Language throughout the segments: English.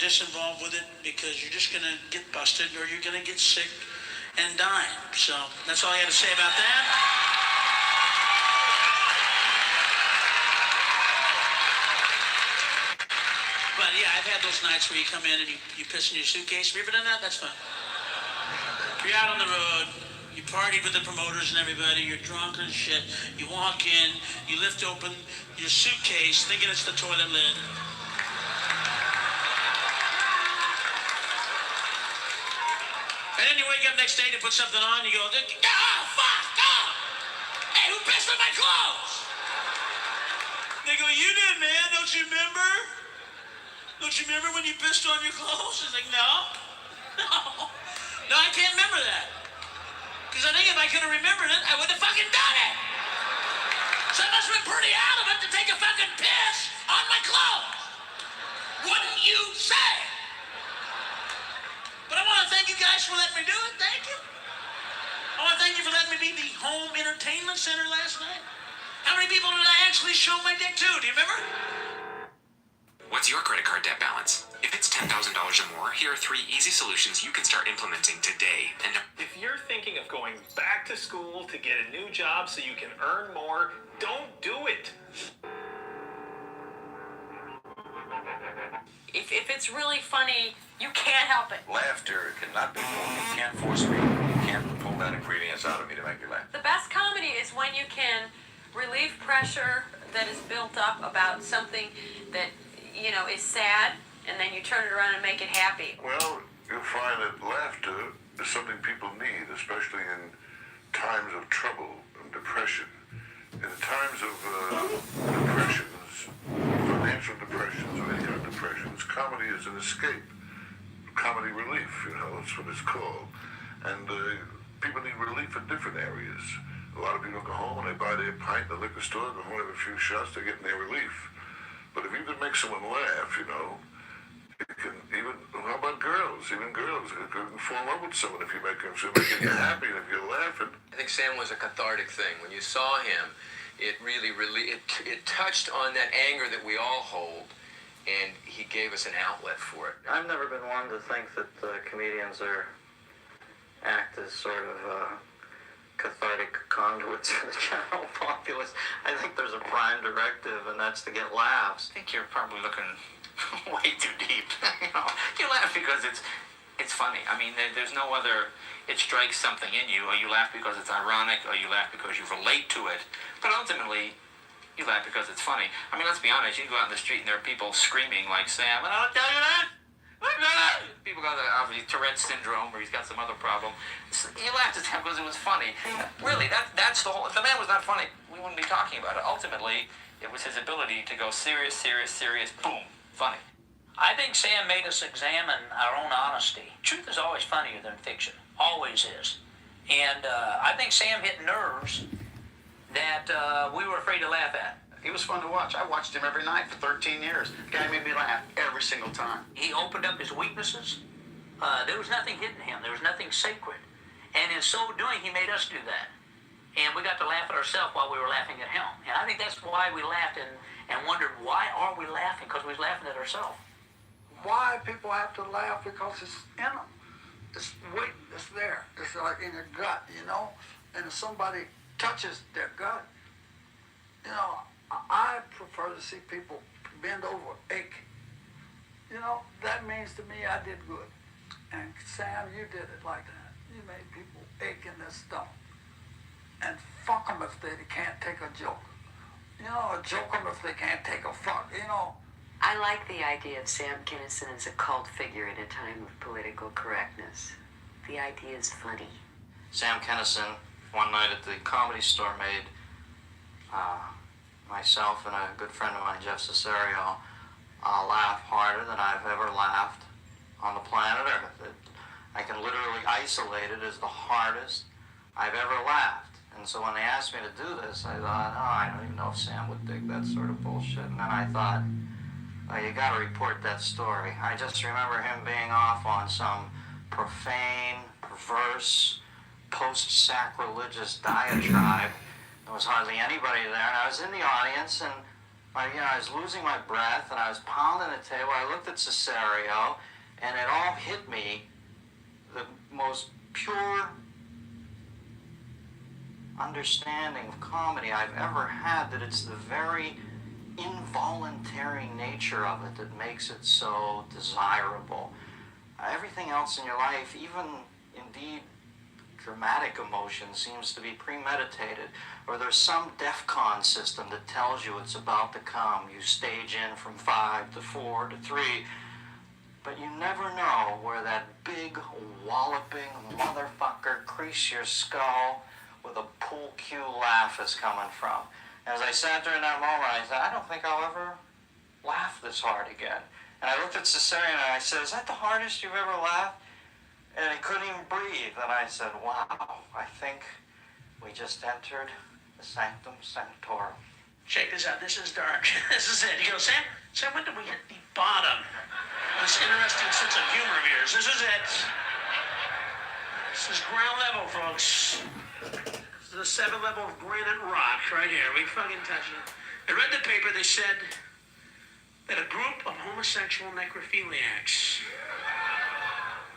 disinvolved with it because you're just going to get busted or you're going to get sick and dying. So that's all I got to say about that. But yeah, I've had those nights where you come in and you piss in your suitcase. Have you ever done that? That's fun. You're out on the road. You partied with the promoters and everybody. You're drunk and shit. You walk in. You lift open your suitcase thinking it's the toilet lid. And then you wake up next day to put something on. You go, oh, fuck, oh. Hey, who pissed on my clothes? They go, you did, man. Don't you remember? Don't you remember when you pissed on your clothes? It's like, no. No, I can't remember that. Because I think if I could have remembered it, I would have fucking done it. So I must have been pretty adamant to take a fucking piss on my clothes. Wouldn't you say? But I want to thank you guys for letting me do it. Thank you. I want to thank you for letting me be the home entertainment center last night. How many people did I actually show my dick to? Do you remember? What's your credit card debt balance? If it's $10,000 or more, here are 3 easy solutions you can start implementing today. And if you're thinking of going back to school to get a new job so you can earn more, don't do it. If it's really funny, you can't help it. Laughter cannot be forced. You can't force me. You can't pull that ingredients out of me to make me laugh. The best comedy is when you can relieve pressure that is built up about something that, you know, is sad, and then you turn it around and make it happy. Well, you'll find that laughter is something people need, especially in times of trouble and depression. In times of depressions, financial depressions, or any kind of depressions, comedy is an escape. Comedy relief, you know, that's what it's called. And people need relief in different areas. A lot of people go home and they buy their pint in the liquor store, go home and have a few shots, they're getting their relief. But if you can make someone laugh, you know, you can even, how about girls? Even girls can fall in love with someone if you make them so making you happy and if you're laughing. I think Sam was a cathartic thing. When you saw him, it really it touched on that anger that we all hold, and he gave us an outlet for it. I've never been one to think that comedians act as sort of cathartic conduits for the general populace. I think there's a prime directive, and that's to get laughs. I think you're probably looking way too deep. You laugh because it's funny. I mean, there's no other. It strikes something in you, or you laugh because it's ironic, or you laugh because you relate to it. But ultimately, you laugh because it's funny. I mean, let's be honest. You go out in the street and there are people screaming like Sam, and I'll tell you that. People got obviously Tourette's syndrome, or he's got some other problem. He laughed at him because it was funny. Really, that's the whole. If the man was not funny, we wouldn't be talking about it. Ultimately, it was his ability to go serious, serious, serious, boom, funny. I think Sam made us examine our own honesty. Truth is always funnier than fiction. Always is. And I think Sam hit nerves that we were afraid to laugh at. He was fun to watch. I watched him every night for 13 years. The guy made me laugh every single time. He opened up his weaknesses. There was nothing hidden in him. There was nothing sacred. And in so doing, he made us do that. And we got to laugh at ourselves while we were laughing at him. And I think that's why we laughed and wondered, why are we laughing? Because we was laughing at ourselves. Why people have to laugh? Because it's in them. It's weight. It's there. It's like in your gut, you know. And if somebody touches their gut, you know, I prefer to see people bend over, ache. You know, that means to me I did good. And Sam, you did it like that. You made people ache in their stomach. And fuck them if they can't take a joke. You know, joke them if they can't take a fuck, you know. I like the idea of Sam Kinison as a cult figure in a time of political correctness. The idea is funny. Sam Kinison, one night at the Comedy Store, made myself and a good friend of mine, Jeff Cesario, laugh harder than I've ever laughed on the planet Earth. I can literally isolate it as the hardest I've ever laughed. And so when they asked me to do this, I thought, oh, I don't even know if Sam would dig that sort of bullshit. And then I thought, oh, you got to report that story. I just remember him being off on some profane, perverse, post-sacrilegious diatribe. There was hardly anybody there, and I was in the audience, and I was losing my breath, and I was pounding the table. I looked at Cesario, and it all hit me, the most pure understanding of comedy I've ever had, that it's the very involuntary nature of it that makes it so desirable. Everything else in your life, even indeed dramatic emotion, seems to be premeditated, or there's some DEFCON system that tells you it's about to come. You stage in from 5 to 4 to 3, but you never know where that big walloping motherfucker crease your skull with a pool cue laugh is coming from. As I sat there in that moment, I said, I don't think I'll ever laugh this hard again. And I looked at Cesario and I said, is that the hardest you've ever laughed? And he couldn't even breathe. And I said, wow, I think we just entered the Sanctum Sanctorum. Check this out. This is dark. This is it. He goes, Sam, when did we hit the bottom? This interesting sense of humor of yours. This is it. This is ground level, folks. This is the 7th level of granite rock right here. We fucking touch it. I read the paper. They said that a group of homosexual necrophiliacs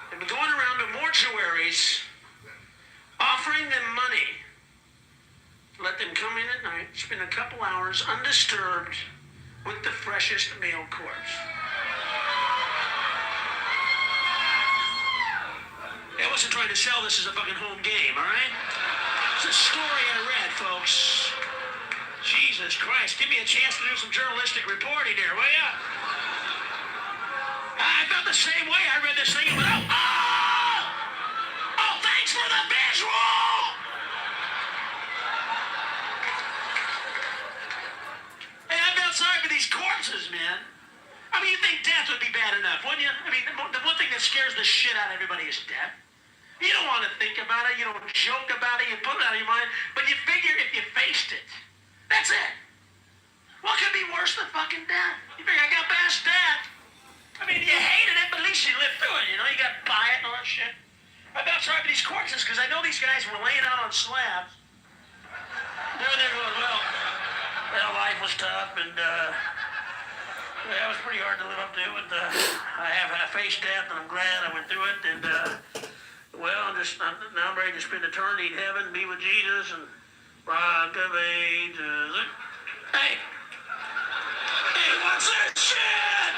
have been going around to mortuaries offering them money. Let them come in at night, spend a couple hours undisturbed with the freshest male corpse. I wasn't trying to sell this as a fucking home game, all right? It's a story I read, folks. Jesus Christ, give me a chance to do some journalistic reporting here, will ya? I felt the same way. I read this thing and went, oh, thanks for the visual! Hey, I felt sorry for these corpses, man. I mean, you think death would be bad enough, wouldn't you? I mean, the one thing that scares the shit out of everybody is death. You don't want to think about it. You don't joke about it. You put it out of your mind. But you figure if you faced it, that's it. What could be worse than fucking death? You figure I got past death. I mean, you hated it, but at least you lived through it. You know, you got by it and all that shit. I felt sorry for these corpses because I know these guys were laying out on slabs. They're going, well, life was tough and that was pretty hard to live up to. And I faced death and I'm glad I went through it. And now I'm ready to spend eternity in heaven, be with Jesus, and rock of ages. Hey, what's that shit?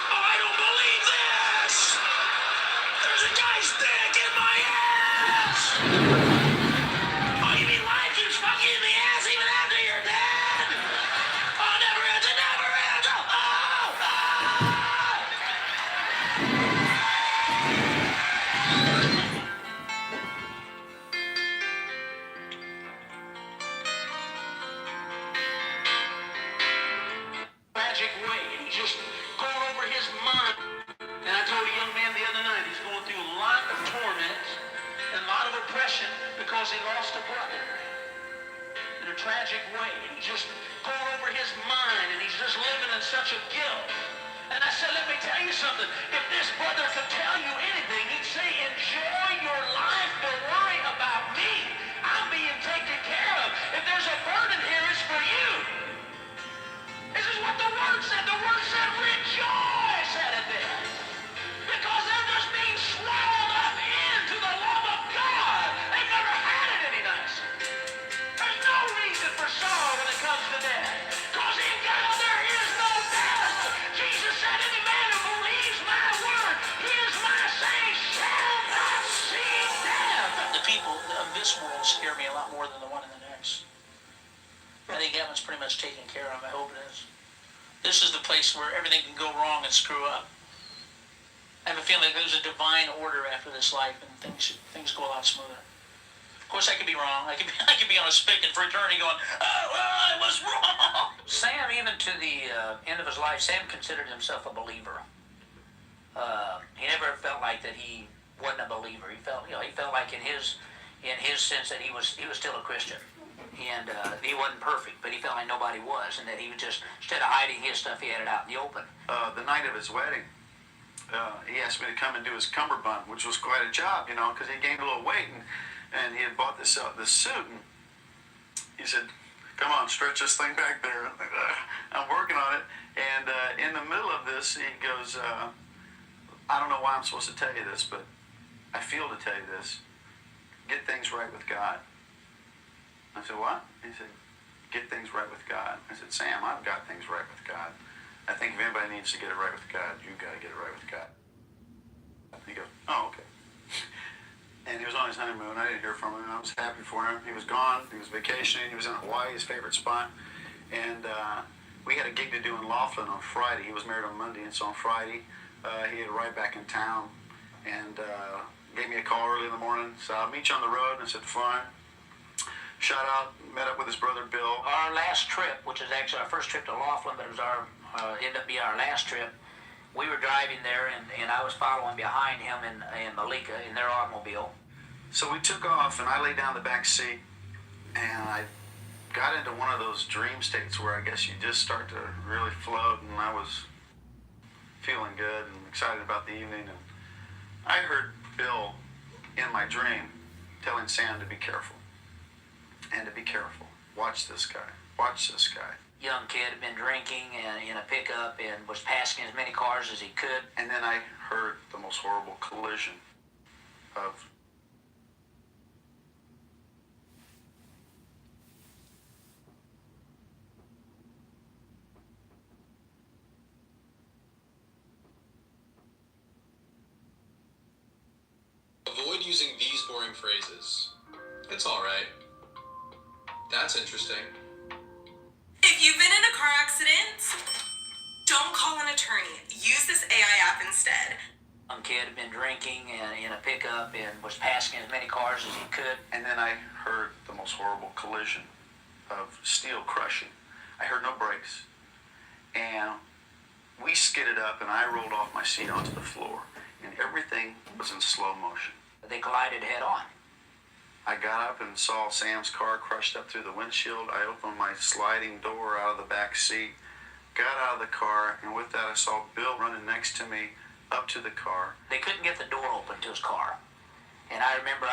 Oh, I don't believe this! There's a guy's dick in my ass! Oh, you mean life keeps fucking you in the ass even after you're dead? Oh, never ends, it never ends! Tragic way, and he's just going over his mind. And I told a young man the other night, he's going through a lot of torment and a lot of oppression because he lost a brother in a tragic way. And he's just going over his mind, and he's just living in such a guilt. And I said, let me tell you something. If this brother could tell you anything, he'd say, enjoy your life, don't worry about me. I'm being taken care of. If there's a burden here, it's for you. This is what the Word said. The Word said, rejoice at it then. Because they're just being swallowed up into the love of God. They've never had it any nicer. There's no reason for sorrow when it comes to death. Because in God there is no death. Jesus said, any man who believes my word, hears my saying, shall not see death. The people of this world scare me a lot more than the one in the next. I think heaven's pretty much taken care of. I hope it is. This is the place where everything can go wrong and screw up. I have a feeling like there's a divine order after this life, and things go a lot smoother. Of course, I could be wrong. I could be on a spigot for eternity going, oh, well, I was wrong. Sam, even to the end of his life, Sam considered himself a believer. He never felt like that he wasn't a believer. He felt like in his sense that he was still a Christian. And he wasn't perfect, but he felt like nobody was, and that he was just, instead of hiding his stuff, he had it out in the open. The night of his wedding, he asked me to come and do his cummerbund, which was quite a job, because he gained a little weight, and he had bought this suit, and he said, come on, stretch this thing back there. I'm working on it. And in the middle of this, he goes, I don't know why I'm supposed to tell you this, but I feel to tell you this. Get things right with God. I said, what? He said, get things right with God. I said, Sam, I've got things right with God. I think if anybody needs to get it right with God, you've got to get it right with God. He goes, oh, okay. And he was on his honeymoon. I didn't hear from him. I was happy for him. He was gone. He was vacationing. He was in Hawaii, his favorite spot. And we had a gig to do in Laughlin on Friday. He was married on Monday, and so on Friday, he had to ride back in town and gave me a call early in the morning. So I'll meet you on the road. And I said, fine. Shot out, met up with his brother Bill. Our last trip, which is actually our first trip to Laughlin, but it was ended up being our last trip. We were driving there, and I was following behind him and Malika in their automobile. So we took off, and I lay down the back seat, and I got into one of those dream states where I guess you just start to really float, and I was feeling good and excited about the evening. And I heard Bill in my dream telling Sam to be careful. And to be careful. Watch this guy. Watch this guy. Young kid had been drinking and in a pickup and was passing as many cars as he could. And then I heard the most horrible collision of Avoid using these boring phrases. It's alright. That's interesting. If you've been in a car accident, don't call an attorney. Use this AI app instead. Young kid had been drinking and in a pickup and was passing as many cars as he could. And then I heard the most horrible collision of steel crushing. I heard no brakes. And we skidded up, and I rolled off my seat onto the floor. And everything was in slow motion. They collided head on. I got up and saw Sam's car crushed up through the windshield. I opened my sliding door out of the back seat, got out of the car, and with that I saw Bill running next to me up to the car. They couldn't get the door open to his car. And I remember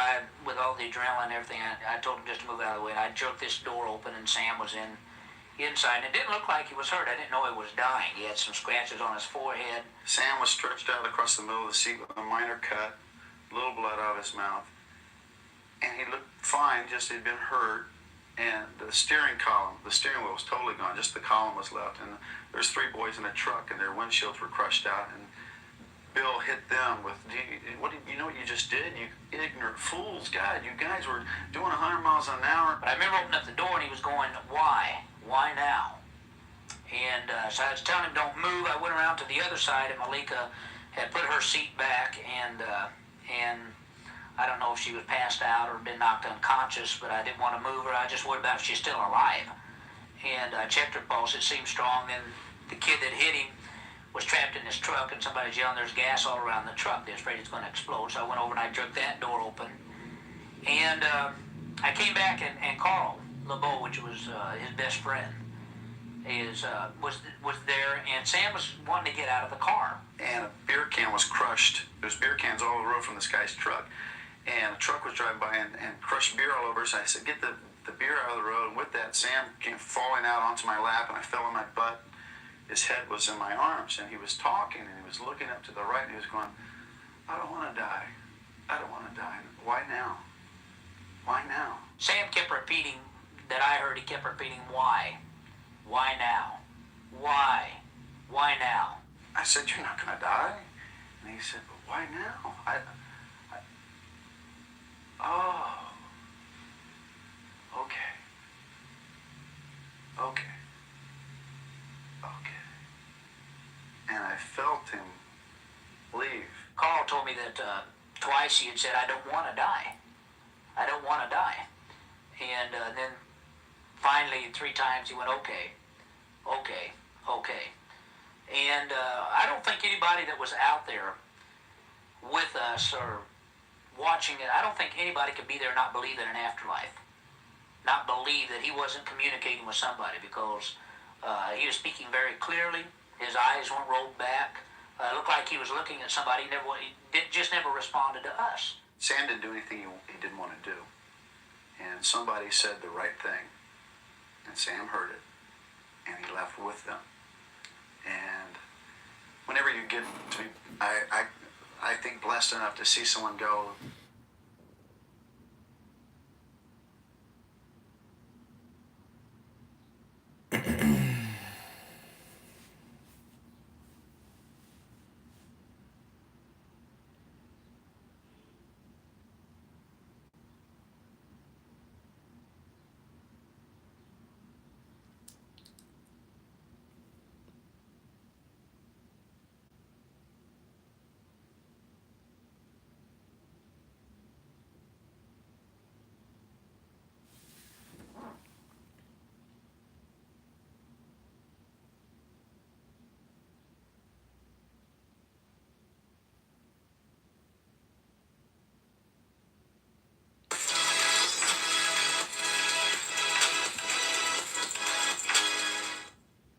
with all the adrenaline and everything, I told him just to move out of the way. And I jerked this door open, and Sam was inside. And it didn't look like he was hurt. I didn't know he was dying. He had some scratches on his forehead. Sam was stretched out across the middle of the seat with a minor cut, a little blood out of his mouth. And he looked fine, just he'd been hurt. And the steering wheel was totally gone. Just the column was left. And there's 3 boys in a truck, and their windshields were crushed out. And Bill hit them with, you know what you just did? You ignorant fools. God, you guys were doing 100 miles an hour. But I remember opening up the door, and he was going, why? Why now? And so I was telling him, don't move. I went around to the other side, and Malika had put her seat back, and I don't know if she was passed out or been knocked unconscious, but I didn't want to move her. I just worried about if she's still alive. And I checked her pulse. It seemed strong. And the kid that hit him was trapped in his truck, and somebody's yelling, there's gas all around the truck. They're afraid it's going to explode. So I went over and I jerked that door open. And I came back, and Carl LeBeau, which was his best friend, was there, and Sam was wanting to get out of the car. And a beer can was crushed. There's beer cans all over the road from this guy's truck. And a truck was driving by and crushed beer all over. So I said, get the beer out of the road. And with that, Sam came falling out onto my lap, and I fell on my butt. His head was in my arms, and he was talking, and he was looking up to the right, and he was going, I don't want to die. I don't want to die. Why now? Why now? Sam kept repeating that I heard. He kept repeating, why? Why now? Why? Why now? I said, you're not going to die? And he said, but why now? Oh. Okay. Okay. Okay. And I felt him leave. Carl told me that twice he had said, I don't want to die. I don't want to die. And then finally 3 times he went, okay, okay, okay. And I don't think anybody that was out there with us or watching it, I don't think anybody could be there and not believe in an afterlife. Not believe that he wasn't communicating with somebody, because he was speaking very clearly. His eyes weren't rolled back. It looked like he was looking at somebody. Just never responded to us. Sam didn't do anything he didn't want to do. And somebody said the right thing. And Sam heard it, and he left with them. And whenever you get to be, I think, blessed enough to see someone go,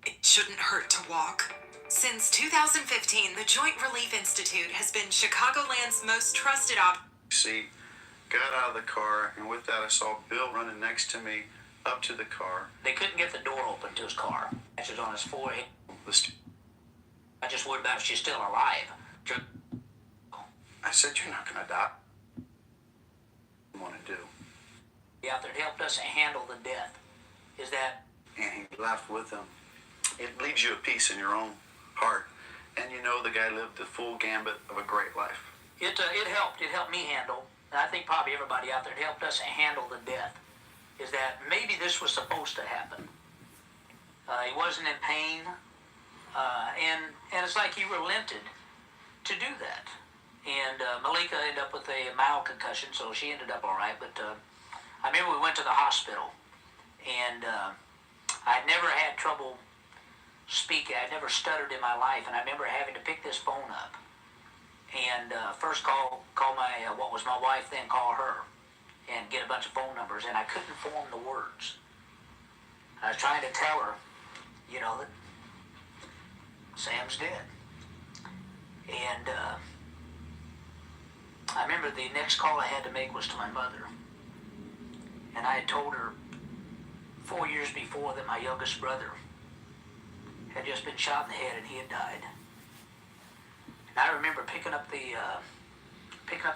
It shouldn't hurt to walk. Since 2015, the Joint Relief Institute has been Chicagoland's most trusted see, got out of the car, and with that I saw Bill running next to me up to the car. They couldn't get the door open to his car. Patches on his forehead. I just worried about if she's still alive. I said, "You're not going to die." What do you want to do? He out there helped us handle the death. Is that? And he left with them. It leaves you a peace in your own heart, and you know the guy lived the full gambit of a great life. It helped. It helped me handle, and I think probably everybody out there, it helped us handle the death. Is that maybe this was supposed to happen. He wasn't in pain, and it's like he relented to do that. And Malika ended up with a mild concussion, so she ended up all right. But I remember we went to the hospital, and I'd never had trouble speaking. I'd never stuttered in my life, and I remember having to pick this phone up. And first call my, what was my wife, then call her, and get a bunch of phone numbers, and I couldn't form the words. I was trying to tell her, that Sam's dead. And I remember the next call I had to make was to my mother. And I had told her 4 years before that my youngest brother had just been shot in the head and he had died. And I remember picking up the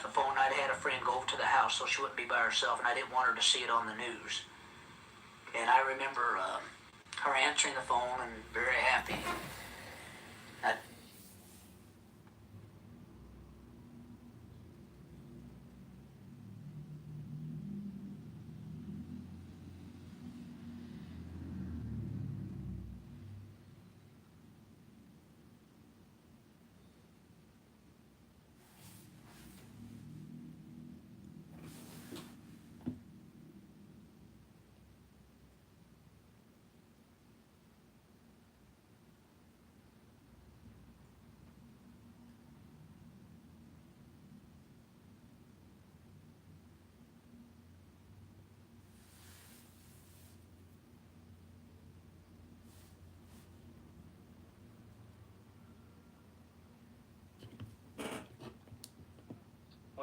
phone. I'd had a friend go over to the house so she wouldn't be by herself, and I didn't want her to see it on the news. And I remember her answering the phone and very happy.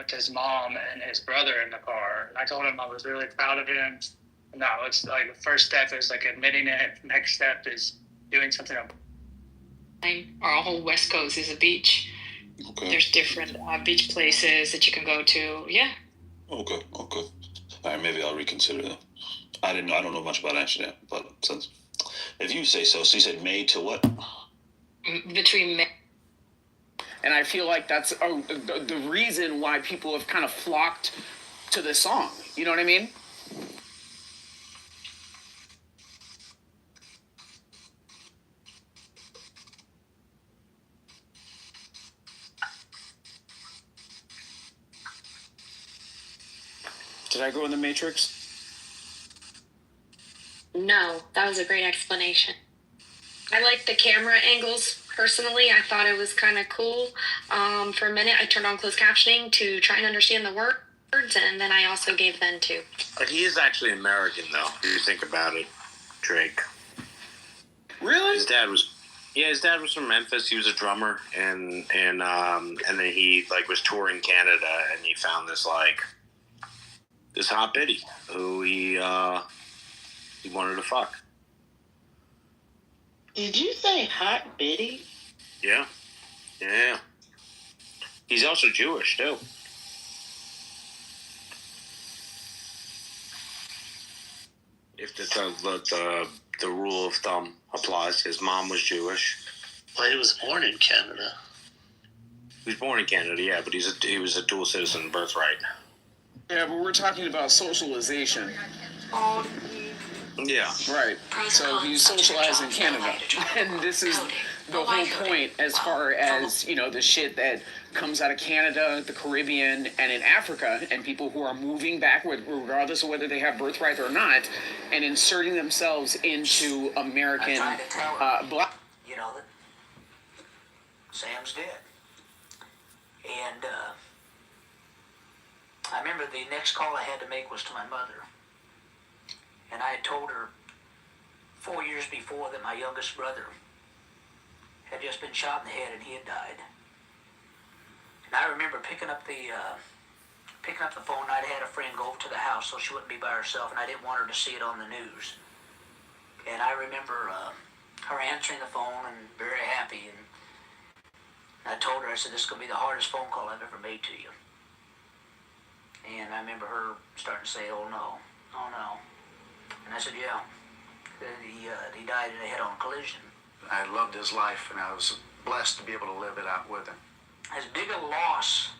with his mom and his brother in the car. I told him I was really proud of him. No, it's like the first step is like admitting it. Next step is doing something. Our whole West Coast is a beach. Okay. There's different beach places that you can go to. Yeah. Okay. All right, maybe I'll reconsider that. I don't know much about Amsterdam, but since if you say so. So you said May to what? Between May. And I feel like that's the reason why people have kind of flocked to this song. You know what I mean? Did I go in the Matrix? No, that was a great explanation. I like the camera angles. Personally, I thought it was kind of cool. For a minute, I turned on closed captioning to try and understand the words, and then I also gave them too. But he is actually American, though. If you think about it, Drake. Really? His dad was from Memphis. He was a drummer, and then he was touring Canada, and he found this hot biddy who he wanted to fuck. Did you say Hot Biddy? Yeah. Yeah. He's also Jewish, too. If the rule of thumb applies, his mom was Jewish. Well, he was born in Canada. He was born in Canada, yeah, but he was a dual citizen birthright. Yeah, but we're talking about socialization. Yeah. Right. So he's socialized in Canada. And this is the whole point as far as, you know, the shit that comes out of Canada, the Caribbean, and in Africa, and people who are moving back, regardless of whether they have birthright or not, and inserting themselves into American black. You know that Sam's dead. And I remember the next call I had to make was to my mother. And I had told her 4 years before that my youngest brother had just been shot in the head and he had died. And I remember picking up the phone. I'd had a friend go over to the house so she wouldn't be by herself, and I didn't want her to see it on the news. And I remember her answering the phone and very happy. And I told her, I said, this is going to be the hardest phone call I've ever made to you. And I remember her starting to say, oh no. And I said, yeah, he died in a head-on collision. I loved his life, and I was blessed to be able to live it out with him. As big a loss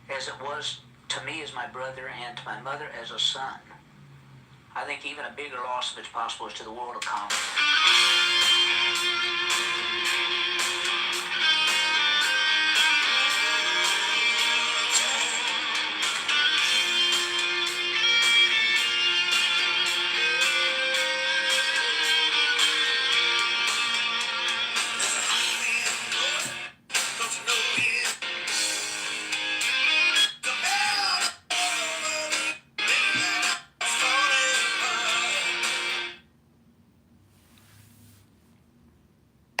as it was to me as my brother and to my mother as a son, I think even a bigger loss, if it's possible, is to the world of comedy.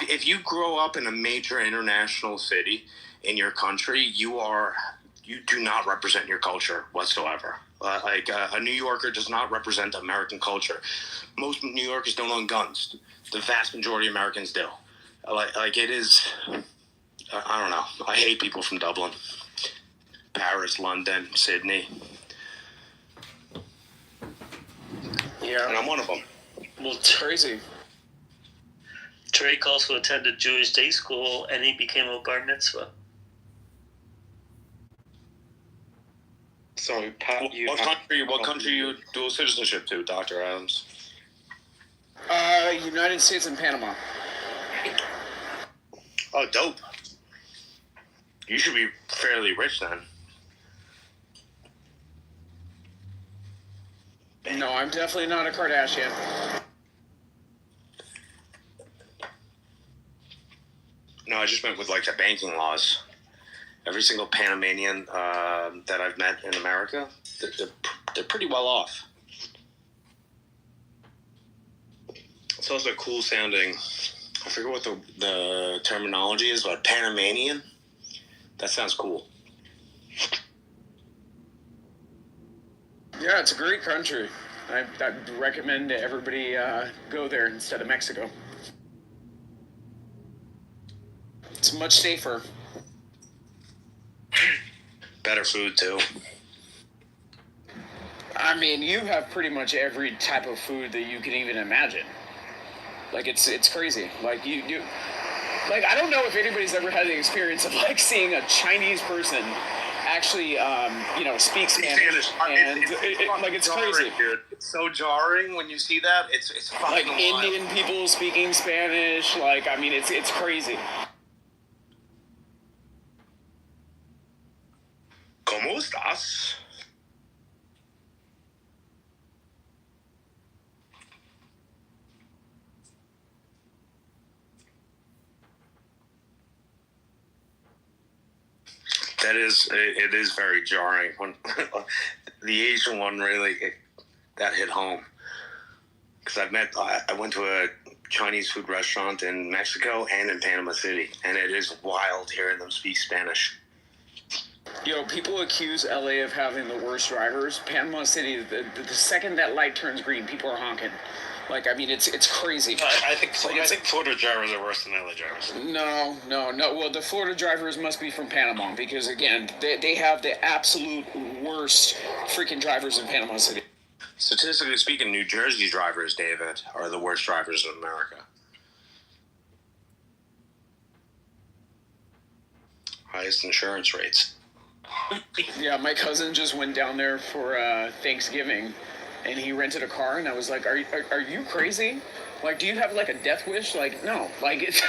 If you grow up in a major international city in your country, you do not represent your culture whatsoever. A New Yorker does not represent American culture. Most New Yorkers don't own guns. The vast majority of Americans do. Like it is. I don't know. I hate people from Dublin, Paris, London, Sydney. Yeah. And I'm one of them. Well, it's crazy. Drake also attended Jewish day school, and he became a bar mitzvah. So, what country you dual citizenship to, Dr. Adams? United States and Panama. Oh, dope. You should be fairly rich then. No, I'm definitely not a Kardashian. No, I just meant with like the banking laws. Every single Panamanian that I've met in America, they're pretty well off. It's also cool sounding. I forget what the terminology is, but Panamanian. That sounds cool. Yeah, it's a great country. I recommend everybody go there instead of Mexico. It's much safer. Better food too. I mean, you have pretty much every type of food that you can even imagine. Like it's crazy. Like you like I don't know if anybody's ever had the experience of like seeing a Chinese person actually speak Spanish, and it's crazy, dude. It's so jarring when you see that. It's fucking like Indian people speaking Spanish. Like I mean, it's crazy. ¿Cómo estás? It is very jarring when the Asian one really that hit home, because I went to a Chinese food restaurant in Mexico and in Panama City, and it is wild hearing them speak Spanish. People accuse LA of having the worst drivers. Panama City, the second that light turns green, people are honking. Like, I mean, it's crazy. I think Florida drivers are worse than LA drivers. No. Well, the Florida drivers must be from Panama because, again, they have the absolute worst freaking drivers in Panama City. Statistically speaking, New Jersey drivers, David, are the worst drivers in America. Highest insurance rates. Yeah, my cousin just went down there for Thanksgiving, and he rented a car, and I was like, are you crazy? Like, do you have, like, a death wish? Like, no. Like, it's,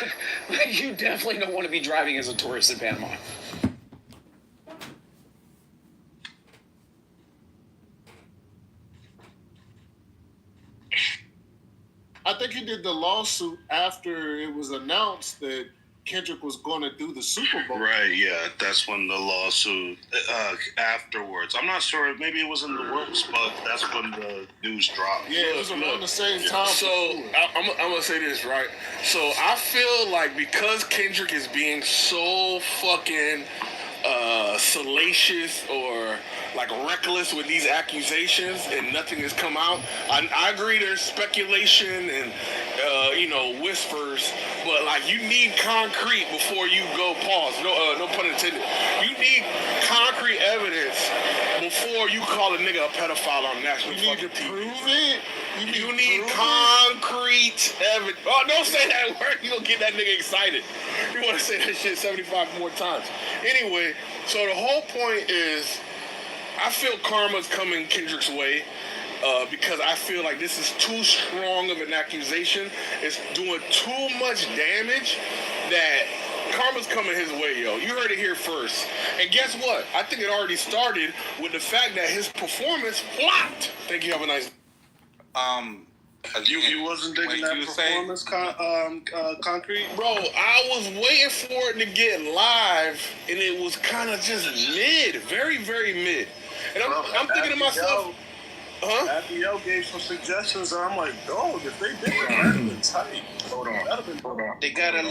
like, you definitely don't want to be driving as a tourist in Panama. I think he did the lawsuit after it was announced that Kendrick was going to do the Super Bowl. Right, yeah. That's when the lawsuit, afterwards. I'm not sure. Maybe it was in the works, but that's when the news dropped. Yeah, it was around the same time. So, I'm going to say this, right? So, I feel like because Kendrick is being so fucking salacious or like reckless with these accusations and nothing has come out. I agree there's speculation and whispers, but like you need concrete before you go pause. No pun intended. You need concrete evidence before you call a nigga a pedophile on national fucking TV. Prove it. You need concrete evidence. Oh, don't say that word. You gonna get that nigga excited. You want to say that shit 75 more times. Anyway, so the whole point is, I feel karma's coming Kendrick's way because I feel like this is too strong of an accusation. It's doing too much damage that karma's coming his way, yo. You heard it here first. And guess what? I think it already started with the fact that his performance flopped. Thank you. Have a nice You wasn't digging that performance concrete? Bro, I was waiting for it to get live, and it was kind of just mid. Very, very mid. And I'm thinking to myself, Abiel gave some suggestions, and I'm like, dog, if they did that, that'd have been tight. Hold on. They gotta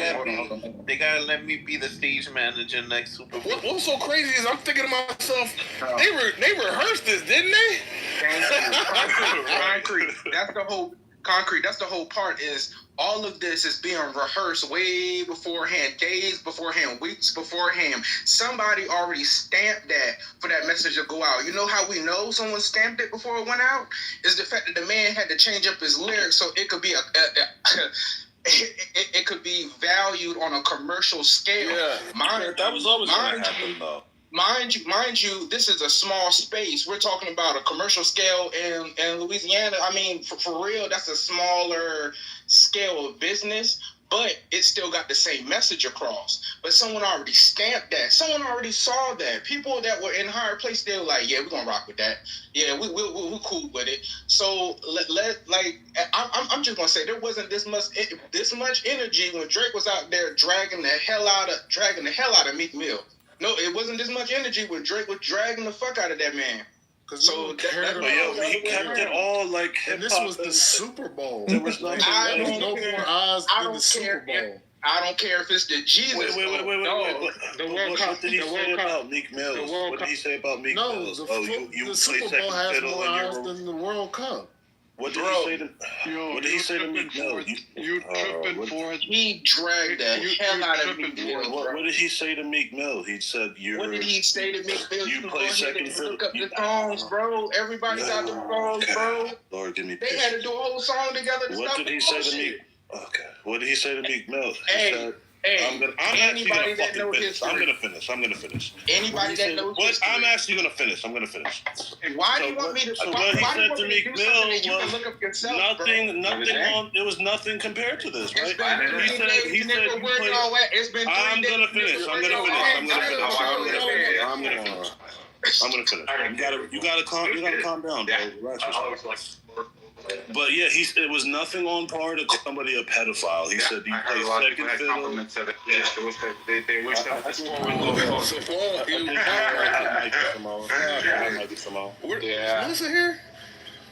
let me be the stage manager next Super Bowl. What's so crazy is I'm thinking to myself, they rehearsed this, didn't they? Concrete. That's the whole concrete. That's the whole part. Is all of this is being rehearsed way beforehand, days beforehand, weeks beforehand. Somebody already stamped that for that message to go out. You know how we know someone stamped it before it went out? Is the fact that the man had to change up his lyrics so it could be it could be valued on a commercial scale. Yeah, that was always going to happen, though. Mind you, this is a small space. We're talking about a commercial scale in Louisiana. I mean, for real, that's a smaller scale of business, but it still got the same message across. But someone already stamped that. Someone already saw that. People that were in higher place, they were like, yeah, we're going to rock with that. Yeah, we're cool with it. So, I'm just going to say, there wasn't this much energy when Drake was out there dragging the hell out of Meek Mill. No, it wasn't this much energy when Drake was dragging the fuck out of that man. So he kept it all like hip-hop. And this was the Super Bowl. There was no more eyes in the Super Bowl. I don't care if it's the Jesus. Wait. What did he say about Meek Mill? What did he say about Meek Mill? The Super Bowl has more eyes than the World Cup. What did he say to Meek Mill? You tripping for it? He dragged the hell out of Meek Mill. What did he say to Meek Mill? He said, what did he say to Meek Mill? You play second fiddle. Look up the songs, bro. Everybody got the songs, bro. Lord, give me They had to do a whole song together. What did he say to Meek? Okay. What did he say to Meek Mill? I'm gonna finish. Anybody that knows history. I'm actually gonna finish. I'm gonna finish. Why do you want me to? So what he said to Meek Mill was look up yourself, nothing on. It was nothing compared to this, right? He said I'm gonna finish. I'm gonna finish. You gotta calm down, bro. Relax yourself. But yeah, it was nothing on par to call somebody a pedophile. He said he plays second fiddle. Melissa here?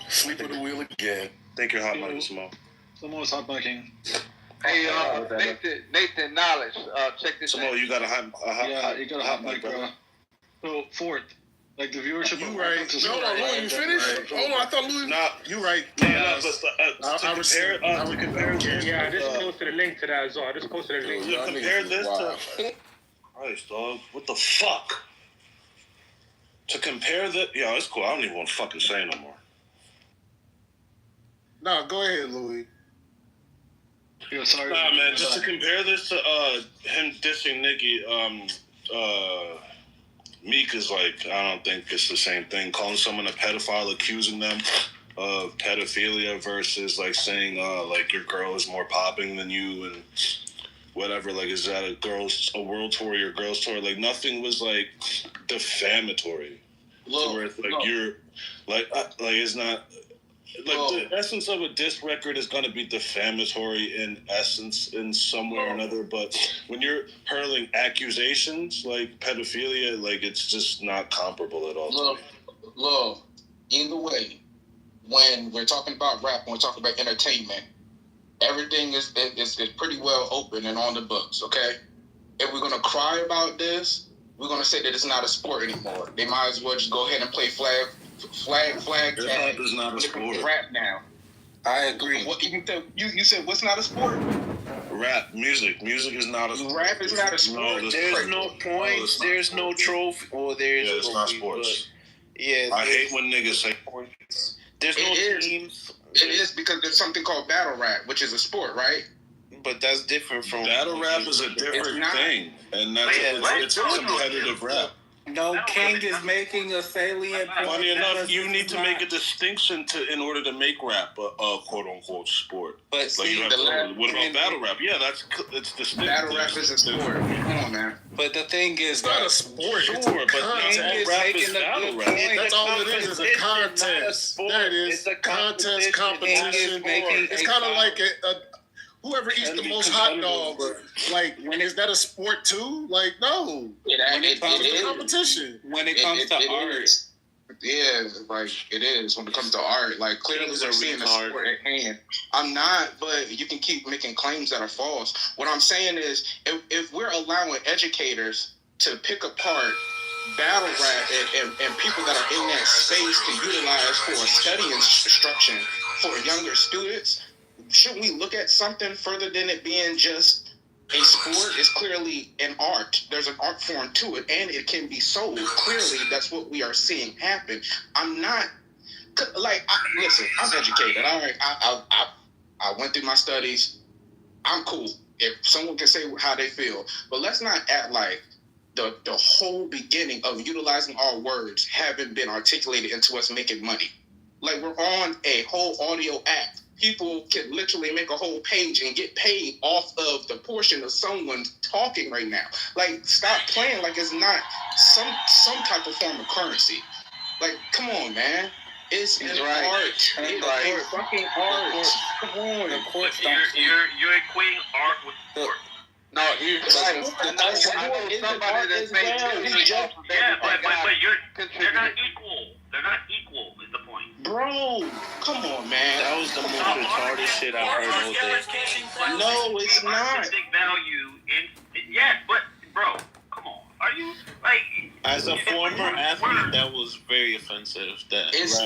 Sleep at the wheel again. Think you're hot, Michael Simone. Someone's hot miking. Hey, Nathan Knowledge, check this out. Simone, you got a hot you got a hot mic, bro. So, fourth, Like the viewership. You right. Hold on, Louis, you finished? Hold on, I thought Louis. Nah, you right. To compare this. Yeah, I just posted a link to that as well. I just posted a link. To compare this to. Christ, dog. What the fuck? To compare the. Yeah, it's cool. I don't even want to fucking say no more. No, go ahead, Louis. Yeah, sorry. Nah, man, just to compare this to him dissing Nicki, Meek is like, I don't think it's the same thing. Calling someone a pedophile, accusing them of pedophilia versus like saying like your girl is more popping than you and whatever. Like, is that a world tour or your girls tour? Like, nothing was like defamatory. To where it's like you're like it's not. Like the essence of a diss record is going to be defamatory in essence in some way or another, but when you're hurling accusations like pedophilia, like it's just not comparable at all. Look, either way, when we're talking about rap, when we're talking about entertainment, everything is pretty well open and on the books, okay? If we're going to cry about this, we're going to say that it's not a sport anymore. They might as well just go ahead and play flag tag. Hip-hop is not a sport. Rap now. I agree. What you said? What's not a sport? Rap, music is not a sport. Rap is not a sport. No, there's no points. There's no trophy. Or there's it's not sports. Yeah, I hate when niggas say there's no teams. It is because there's something called battle rap, which is a sport, right? But that's different from battle rap is a different thing, and that's it's competitive rap. No, King is making a salient point. Funny enough, you need to make a distinction in order to make rap a quote unquote sport. But like see, what about battle rap? Yeah, it's distinct. Battle rap is a sport. Come on, man. But the thing is, it's not a sport. Sure, it's but rap is battle rap. That's all it is a contest. There it is. It's a contest, competition. It's kind of like whoever eats the most hot dogs, like, is that a sport too? Like, no. It's a competition. When it comes to art. Yeah, like, it is. When it comes to art, like, clearly we're seeing a sport at hand. I'm not, but you can keep making claims that are false. What I'm saying is, if we're allowing educators to pick apart battle rap and people that are in that space to utilize for study instruction for younger students, shouldn't we look at something further than it being just a sport? It's clearly an art. There's an art form to it, and it can be sold. Clearly, that's what we are seeing happen. I'm not listen. I'm educated. All right, I went through my studies. I'm cool. If someone can say how they feel, but let's not act like the whole beginning of utilizing our words haven't been articulated into us making money. Like, we're on a whole audio app. People can literally make a whole page and get paid off of the portion of someone talking right now. Like, stop playing like it's not some type of form of currency. Like, come on, man. It's an art. It's a fucking art. Come on. You're equating art with sport. No, you're right. I know somebody that's made yeah, but they're not equal. They're not equal is the point. Bro, come on, man. That was the most retarded shit I've heard all day. No, it's not. Intrinsic value yes, but bro, come on. Are you like? As a former athlete, that was very offensive. As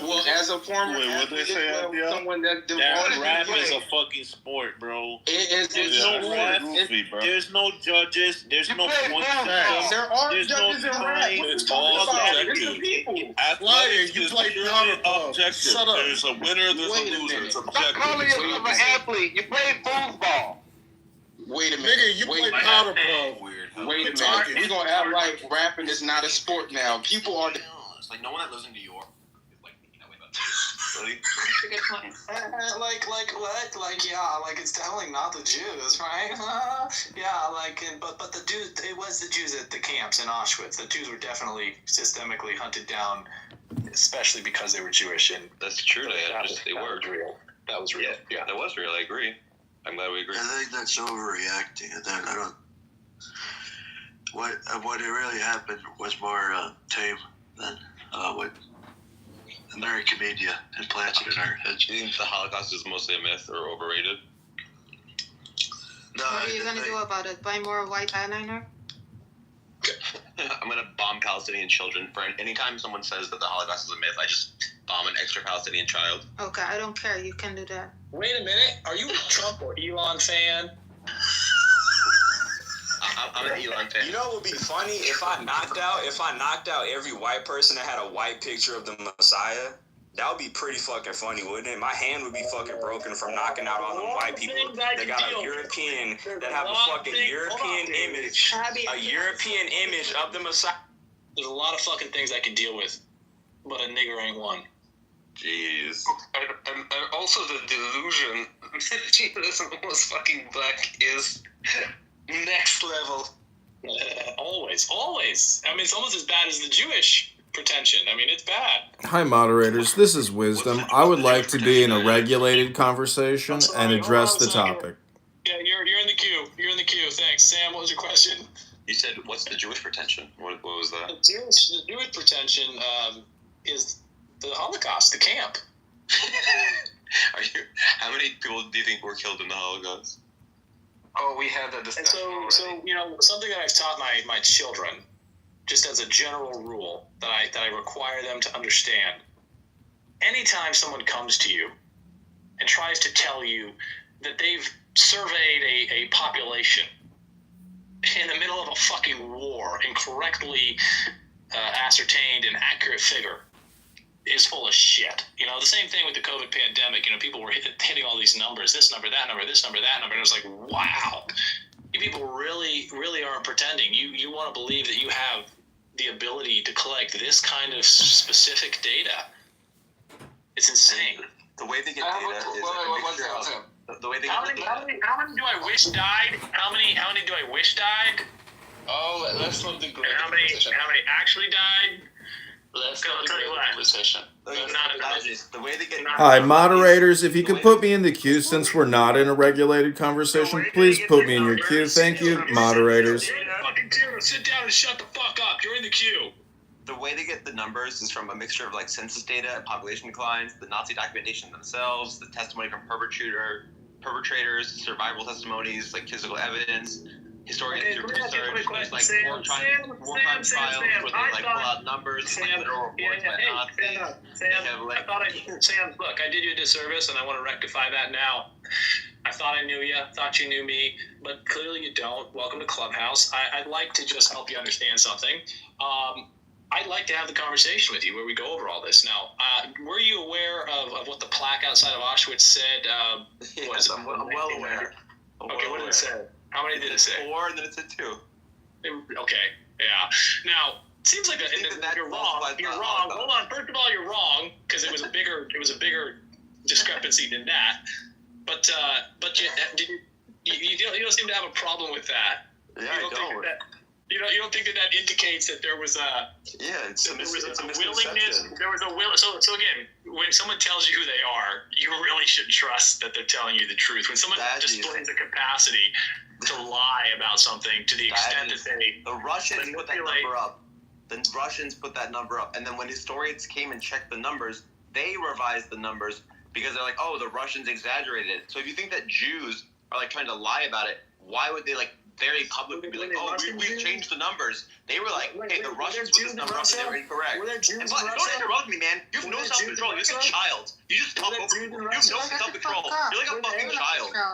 a former athlete, someone that rap is a fucking sport, bro. There's no judges. There's no points. There are judges in rap. It's all subjective. You play objective. Shut up. There's a winner. There's a loser. It's objective. Stop calling yourself an athlete. You play foosball. Wait a minute. Nigga, you play powder puff. Wait a minute. We're going to act like rapping is not a sport now. People are... It's like no one that lives in New York is like thinking that way about Really? That's a good point. Like what? Like, yeah, like it's definitely not the Jews, right? Yeah, like, but the dudes, it was the Jews at the camps in Auschwitz. The Jews were definitely systemically hunted down, especially because they were Jewish. And that's true. They were real. That was real. Yeah, that was real. I agree. I'm glad we agree. I think that's overreacting. I don't. What really happened was more tame than what American media implanted in our heads. Do you think the Holocaust is mostly a myth or overrated? No, what are you gonna do about it? Buy more white eyeliner? I'm gonna bomb Palestinian children. For anytime someone says that the Holocaust is a myth, I just bomb an extra Palestinian child. Okay, I don't care. You can do that. Wait a minute. Are you a Trump or Elon fan? I'm an Elon fan. You know what would be funny if I knocked out every white person that had a white picture of the Messiah? That would be pretty fucking funny, wouldn't it? My hand would be fucking broken from knocking out all them white people that got a European, that have a fucking European image, of the Messiah. There's a lot of fucking things I can deal with, but a nigger ain't one. Jeez. And also the delusion that Jesus was fucking black is next level. Always. I mean, it's almost as bad as the Jewish pretension. I mean, it's bad. Hi, moderators. This is Wisdom. I would like to be in a regulated conversation and address the topic. Yeah, you're in the queue. You're in the queue. Thanks. Sam, what was your question? You said, what's the Jewish pretension? What was that? The Jewish pretension is the Holocaust, the camp. How many people do you think were killed in the Holocaust? Oh, we had that discussion. And so you know, something that I've taught my children, just as a general rule that I require them to understand. Anytime someone comes to you and tries to tell you that they've surveyed a population in the middle of a fucking war and correctly ascertained an accurate figure is full of shit. You know, the same thing with the COVID pandemic. You know, people were hitting all these numbers, this number, that number, this number, that number. And it was like, wow, you people really, really aren't pretending. You want to believe that you have the ability to collect this kind of specific data. It's insane. The way they get data is a mixture of the way they get how many do I wish died? How many do I wish died? Oh, let's not do great. How many actually died? Let's not do great conversation. The way they get Hi, moderators. If you could put me in the queue since we're not in a regulated conversation, please put me in your queue. Thank you, moderators. Sit down and shut the fuck up. You're in the queue. The way they get the numbers is from a mixture of like census data and population declines, the Nazi documentation themselves, the testimony from perpetrators, survival testimonies, like physical evidence. Historians do research, there's like wartime trials where they like pull out numbers, like literal reports by Nazis. Sam, look, I did you a disservice and I want to rectify that now. I thought I knew you, thought you knew me, but clearly you don't. Welcome to Clubhouse. I'd like to just help you understand something. I'd like to have the conversation with you where we go over all this. Now, were you aware of what the plaque outside of Auschwitz said? Yes, I'm well aware. Okay, what did it say? How many did it say? 4, and then it said 2. Okay, yeah. Now, it seems like you're wrong. You're wrong. Hold on. First of all, you're wrong because it was a bigger discrepancy than that. But you don't seem to have a problem with that. Yeah, I don't. You don't think that indicates that there was a it's a willingness. There was a will. So again, when someone tells you who they are, you really should trust that they're telling you the truth. When someone displays a capacity to lie about something to the extent that they the Russians put that number up. The Russians put that number up, and then when historians came and checked the numbers, they revised the numbers because they're like, oh, the Russians exaggerated it. So if you think that Jews are like trying to lie about it, why would they like very publicly be like, oh, we changed the numbers? They were like, hey, the Russians put this number up and they were incorrect. And but don't interrupt me, man. You have no self-control. You're like a child. You just talk over people. You have no self-control. You're like a fucking child. I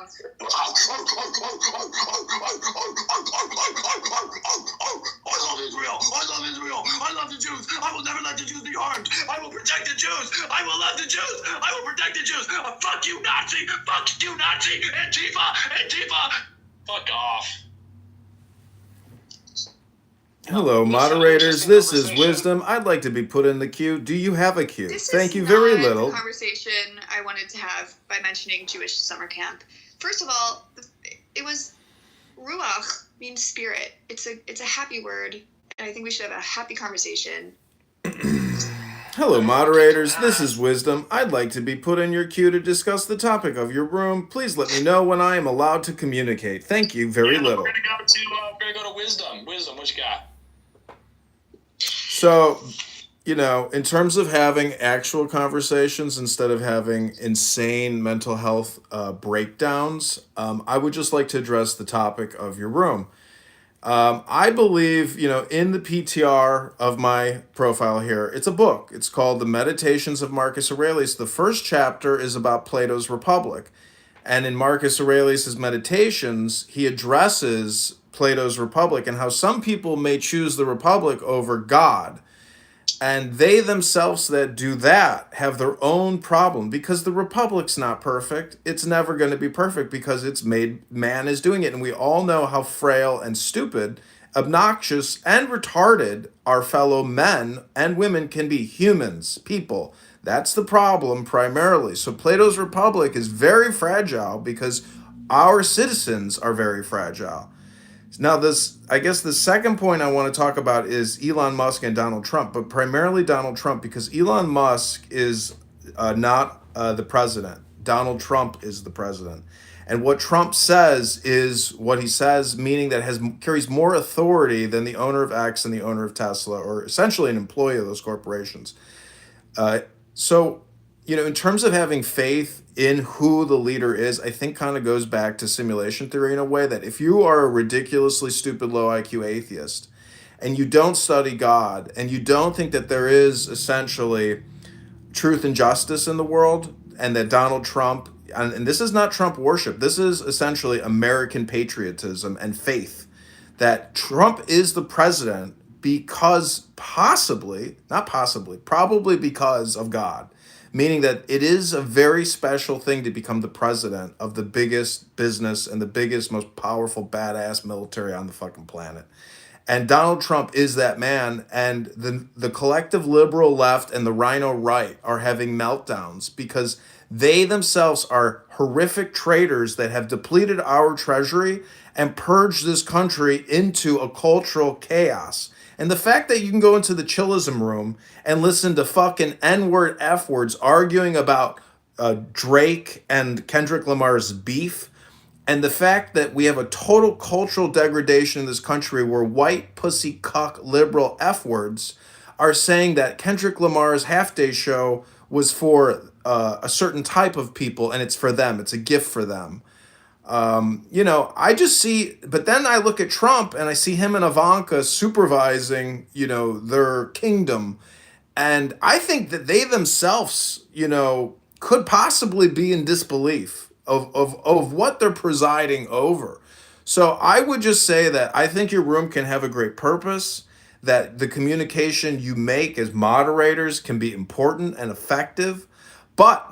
love Israel. I love Israel. I love the Jews. I will never let the Jews be harmed. I will protect the Jews. I will love the Jews. I will protect the Jews. Fuck you, Nazi. Fuck you, Nazi. Antifa. Fuck off. Hello, moderators. This is Wisdom. I'd like to be put in the queue. Do you have a queue? Thank you very little. The conversation I wanted to have by mentioning Jewish summer camp. First of all, it was ruach means spirit. It's a happy word, and I think we should have a happy conversation. Hello, moderators. This is Wisdom. I'd like to be put in your queue to discuss the topic of your room. Please let me know when I am allowed to communicate. Thank you very little. We're gonna go to Wisdom. Wisdom, what you got? So, in terms of having actual conversations instead of having insane mental health breakdowns, I would just like to address the topic of your room. I believe, in the PTR of my profile here, it's a book. It's called The Meditations of Marcus Aurelius. The first chapter is about Plato's Republic. And in Marcus Aurelius' Meditations, he addresses Plato's Republic and how some people may choose the Republic over God. And they themselves that do that have their own problem because the Republic's not perfect. It's never going to be perfect because it's made, man is doing it. And we all know how frail and stupid, obnoxious, and retarded our fellow men and women can be. Humans, people. That's the problem primarily. So Plato's Republic is very fragile because our citizens are very fragile. Now, I guess the second point I want to talk about is Elon Musk and Donald Trump, but primarily Donald Trump because Elon Musk is not the president. Donald Trump is the president. And what Trump says is what he says, meaning that carries more authority than the owner of X and the owner of Tesla, or essentially an employee of those corporations. So, in terms of having faith in who the leader is, I think kind of goes back to simulation theory in a way that if you are a ridiculously stupid low IQ atheist and you don't study God and you don't think that there is essentially truth and justice in the world and that Donald Trump, and this is not Trump worship, this is essentially American patriotism and faith, that Trump is the president because probably because of God. Meaning that it is a very special thing to become the president of the biggest business and the biggest, most powerful, badass military on the fucking planet. And Donald Trump is that man. And the collective liberal left and the rhino right are having meltdowns because they themselves are horrific traitors that have depleted our treasury and purged this country into a cultural chaos. And the fact that you can go into the chillism room and listen to fucking N-word, F-words arguing about Drake and Kendrick Lamar's beef, and the fact that we have a total cultural degradation in this country where white pussy cuck liberal F-words are saying that Kendrick Lamar's Half Day show was for a certain type of people and it's for them. It's a gift for them. I just see, but then I look at Trump and I see him and Ivanka supervising, their kingdom. And I think that they themselves, could possibly be in disbelief of what they're presiding over. So I would just say that I think your room can have a great purpose, that the communication you make as moderators can be important and effective. But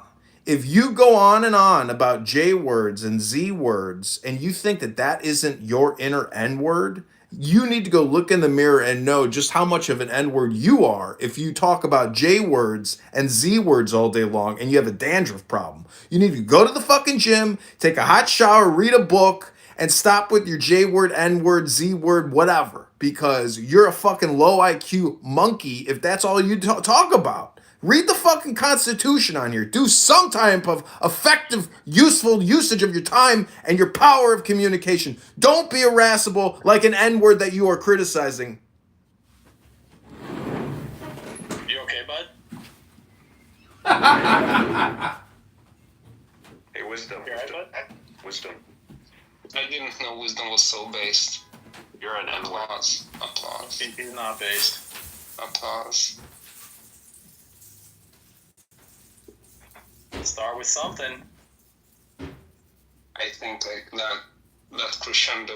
if you go on and on about J words and Z words and you think that that isn't your inner N word, you need to go look in the mirror and know just how much of an N word you are if you talk about J words and Z words all day long and you have a dandruff problem. You need to go to the fucking gym, take a hot shower, read a book, and stop with your J word, N word, Z word, whatever, because you're a fucking low IQ monkey if that's all you talk about. Read the fucking Constitution on here. Do some type of effective, useful usage of your time and your power of communication. Don't be irascible like an N-word that you are criticizing. You okay, bud? Hey, wisdom. You alright, bud? Wisdom. I didn't know wisdom was so based. You're an N-word. Applause. He's not based. Applause. Start with something. I think that crescendo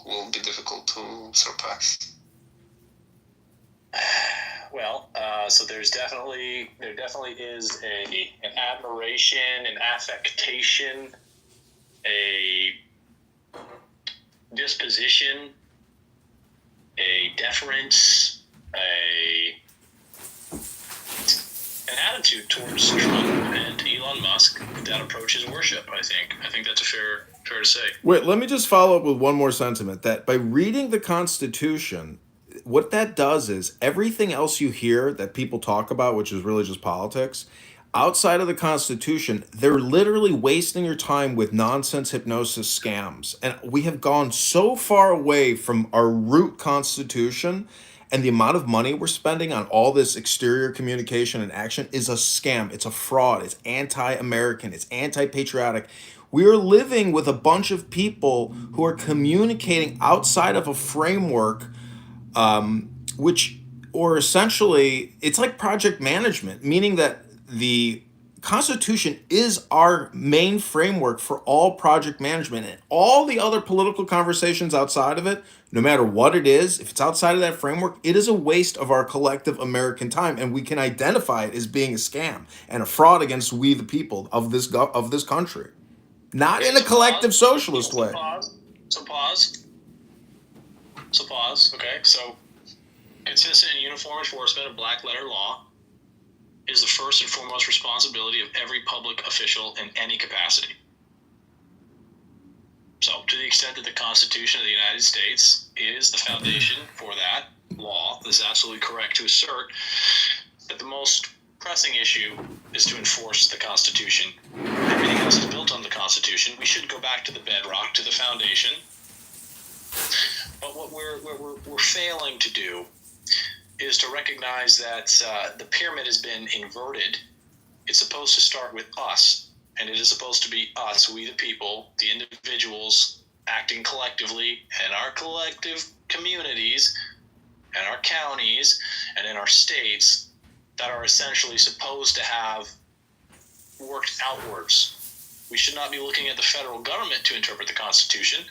will be difficult to surpass. Well, so there definitely is an admiration, an affectation, a disposition, a deference, an attitude towards Trump and Elon Musk that approaches worship. I think that's fair to say. Wait, let me just follow up with one more sentiment. That by reading the Constitution, what that does is everything else you hear that people talk about, which is really just politics, outside of the Constitution, they're literally wasting your time with nonsense hypnosis scams. And we have gone so far away from our root Constitution, and the amount of money we're spending on all this exterior communication and action is a scam. It's a fraud. It's anti-American. It's anti-patriotic. We are living with a bunch of people who are communicating outside of a framework, or essentially, it's like project management, meaning that the Constitution is our main framework for all project management, and all the other political conversations outside of it, no matter what it is, if it's outside of that framework, it is a waste of our collective American time, and we can identify it as being a scam and a fraud against we the people of this country, not in a collective socialist way. Pause. Okay, so consistent and uniform enforcement of black letter law is the first and foremost responsibility of every public official in any capacity. So, to the extent that the Constitution of the United States is the foundation for that law, this is absolutely correct to assert that the most pressing issue is to enforce the Constitution. Everything else is built on the Constitution. We should go back to the bedrock, to the foundation. But what we're failing to do is to recognize that the pyramid has been inverted. It's supposed to start with us, and it is supposed to be us, we the people, the individuals acting collectively in our collective communities and our counties and in our states that are essentially supposed to have worked outwards. We should not be looking at the federal government to interpret the Constitution.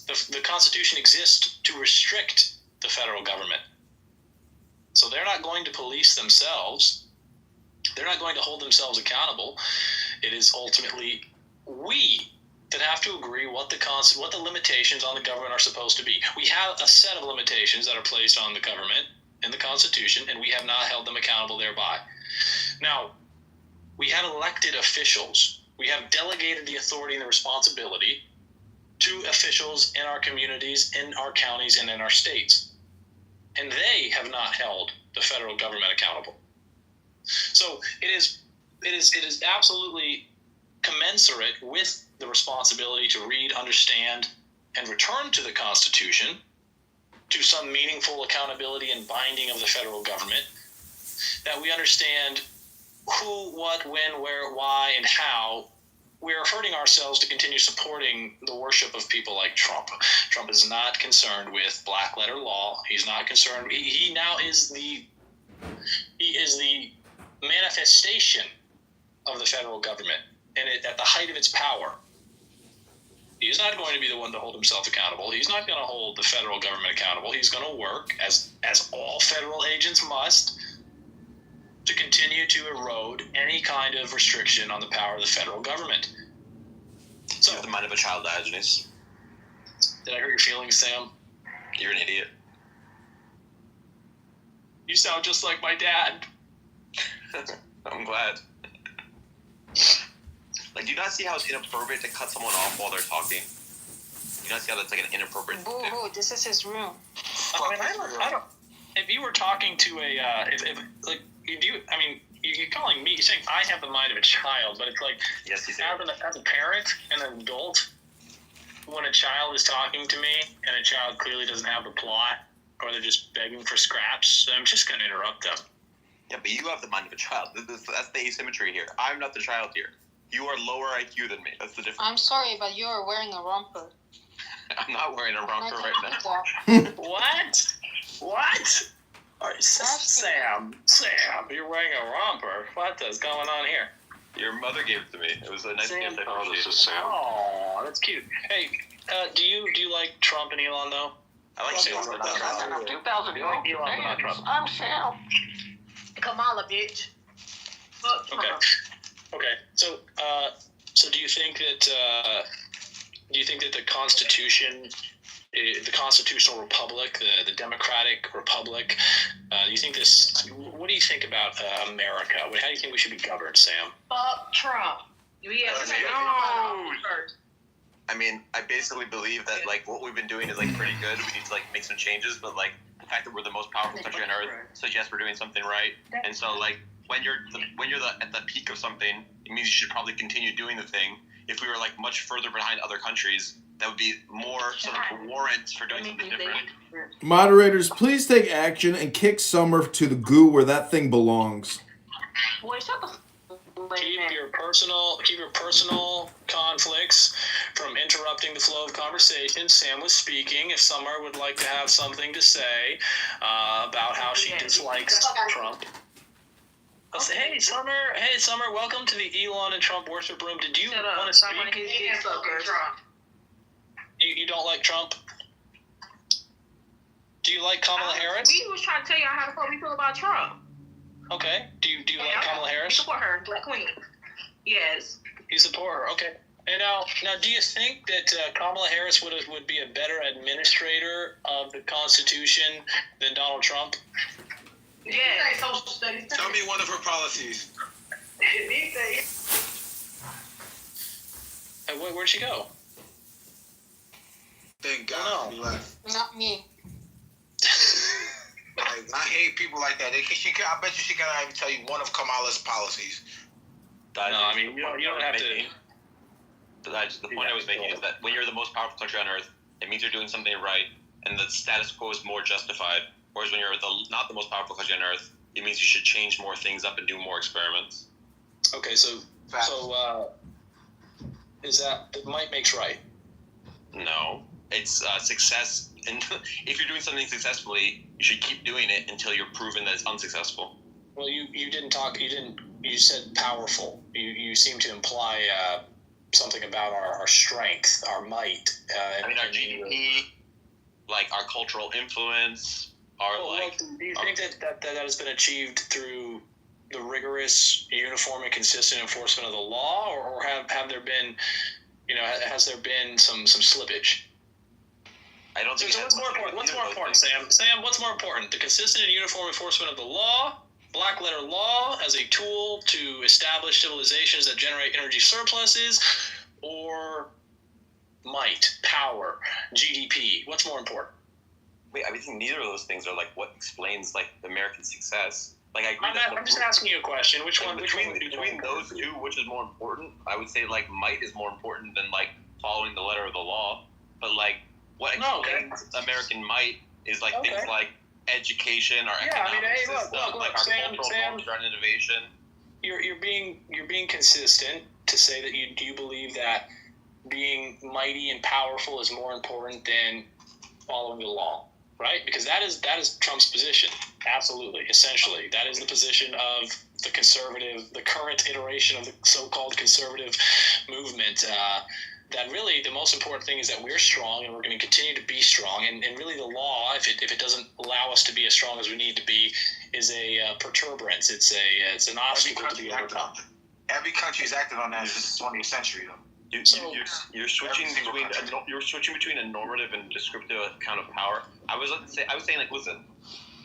The Constitution exists to restrict the federal government. So they're not going to police themselves. They're not going to hold themselves accountable. It is ultimately we that have to agree what the limitations on the government are supposed to be. We have a set of limitations that are placed on the government in the Constitution, and we have not held them accountable thereby. Now, we have elected officials. We have delegated the authority and the responsibility to officials in our communities, in our counties, and in our states. And they have not held the federal government accountable. So it is absolutely commensurate with the responsibility to read, understand, and return to the Constitution, to some meaningful accountability and binding of the federal government, that we understand who, what, when, where, why, and how we're hurting ourselves to continue supporting the worship of people like Trump. Trump is not concerned with black letter law. He's not concerned. He now is the manifestation of the federal government, and at the height of its power. He's not going to be the one to hold himself accountable. He's not going to hold the federal government accountable. He's going to work, as all federal agents must, to continue to erode any kind of restriction on the power of the federal government. So, you have the mind of a child, Diogenes. Did I hurt your feelings, Sam? You're an idiot. You sound just like my dad. I'm glad. Like, do you not see how it's inappropriate to cut someone off while they're talking? Do you not see how that's like an inappropriate thing? Boo-hoo, this is his room. I don't. If you were talking to you're calling me, you're saying I have the mind of a child, but it's like, yes, as a parent and an adult, when a child is talking to me and a child clearly doesn't have the plot, or they're just begging for scraps, I'm just going to interrupt them. Yeah, but you have the mind of a child. That's the asymmetry here. I'm not the child here. You are lower IQ than me. That's the difference. I'm sorry, but you are wearing a romper. I'm not wearing a romper right now. What? Sam, you're wearing a romper. What is going on here? Your mother gave it to me. It was a nice gift. This is Sam. Oh, that's cute. Hey, do you like Trump and Elon though? I like Elon. I'm Sam. Kamala, bitch. Okay. So do you think that the Constitution, the constitutional republic, the democratic republic, what do you think about America? How do you think we should be governed, Sam? Fuck Trump. I mean, I basically believe that like what we've been doing is like pretty good. We need to like make some changes, but like the fact that we're the most powerful country on earth suggests we're doing something right. And so like when you're at the peak of something, it means you should probably continue doing the thing. If we were like much further behind other countries, that would be more sort of warrants for doing something different. Moderators, please take action and kick Summer to the goo where that thing belongs. Boy, shut the keep your personal conflicts from interrupting the flow of conversation. Sam was speaking. If Summer would like to have something to say about how she dislikes Trump. Okay. Hey Summer, welcome to the Elon and Trump worship room. Did you want to speak? You don't like Trump? Do you like Kamala Harris? We was trying to tell y'all how the fuck we feel about Trump. Okay. Do you like Kamala Harris? We support her, Black Queen. Yes. You support her, okay. And now, do you think that Kamala Harris would be a better administrator of the Constitution than Donald Trump? Yeah. Tell me one of her policies. Where'd she go? Thank God she left. Not me. Like, I hate people like that. I bet you she cannot even tell you one of Kamala's policies. No, I mean, you don't have to. The point I was making is that when you're the most powerful country on earth, it means you're doing something right, and the status quo is more justified. Whereas when you're not the most powerful country on earth, it means you should change more things up and do more experiments. Okay, so is that might makes right? No, it's success. And if you're doing something successfully, you should keep doing it until you're proven that it's unsuccessful. Well, you didn't talk. You said powerful. You seem to imply something about our strength, our might. Our GDP, like our cultural influence. Do you think that has been achieved through the rigorous, uniform, and consistent enforcement of the law, or have there been, has there been some slippage? I don't think. So what's more important? What's more important, Sam? Sam, what's more important? The consistent and uniform enforcement of the law, black letter law, as a tool to establish civilizations that generate energy surpluses, or might, power, GDP? What's more important? Wait, I think neither of those things are what explains American success. I agree. I'm just asking you a question. Which one? Between those two, which is more important? I would say might is more important than following the letter of the law. But what explains American might is things like education, our economic system, our cultural culture and innovation. You're being consistent to say that you believe that being mighty and powerful is more important than following the law. Right? Because that is Trump's position. Absolutely. Essentially. That is the position of the current iteration of the so-called conservative movement. That really the most important thing is that we're strong and we're going to continue to be strong. And really the law, if it doesn't allow us to be as strong as we need to be, is a perturbance. It's an obstacle to be overcome. Every country is acting on that since the 20th century, though. You're switching between a normative and descriptive account of power. I was saying listen,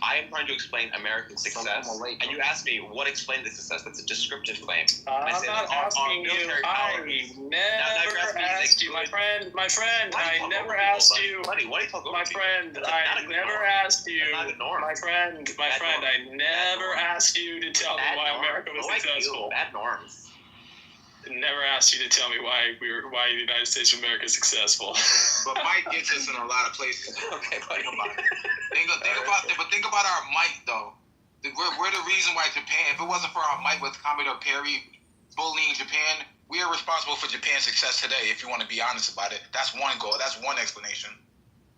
I am trying to explain American success, and you asked me what explained the success. That's a descriptive claim. I'm not asking you. I never asked you, my friend. I never asked you, my friend. I never asked you, my friend. I never asked you to tell me why America was successful. Bad norms. Never asked you to tell me why the United States of America is successful. But might gets us in a lot of places. Okay, think about it. Think about our might, though. We're the reason why Japan. If it wasn't for our might with Commodore Perry bullying Japan, we are responsible for Japan's success today. If you want to be honest about it, that's one goal. That's one explanation.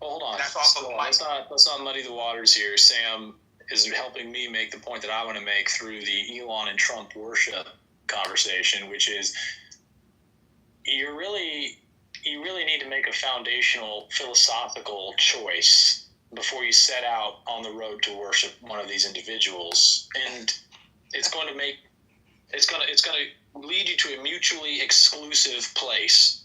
Hold on. That's also let's not muddy the waters here. Sam is helping me make the point that I want to make through the Elon and Trump worship conversation, which is you really need to make a foundational philosophical choice before you set out on the road to worship one of these individuals, and it's going to lead you to a mutually exclusive place.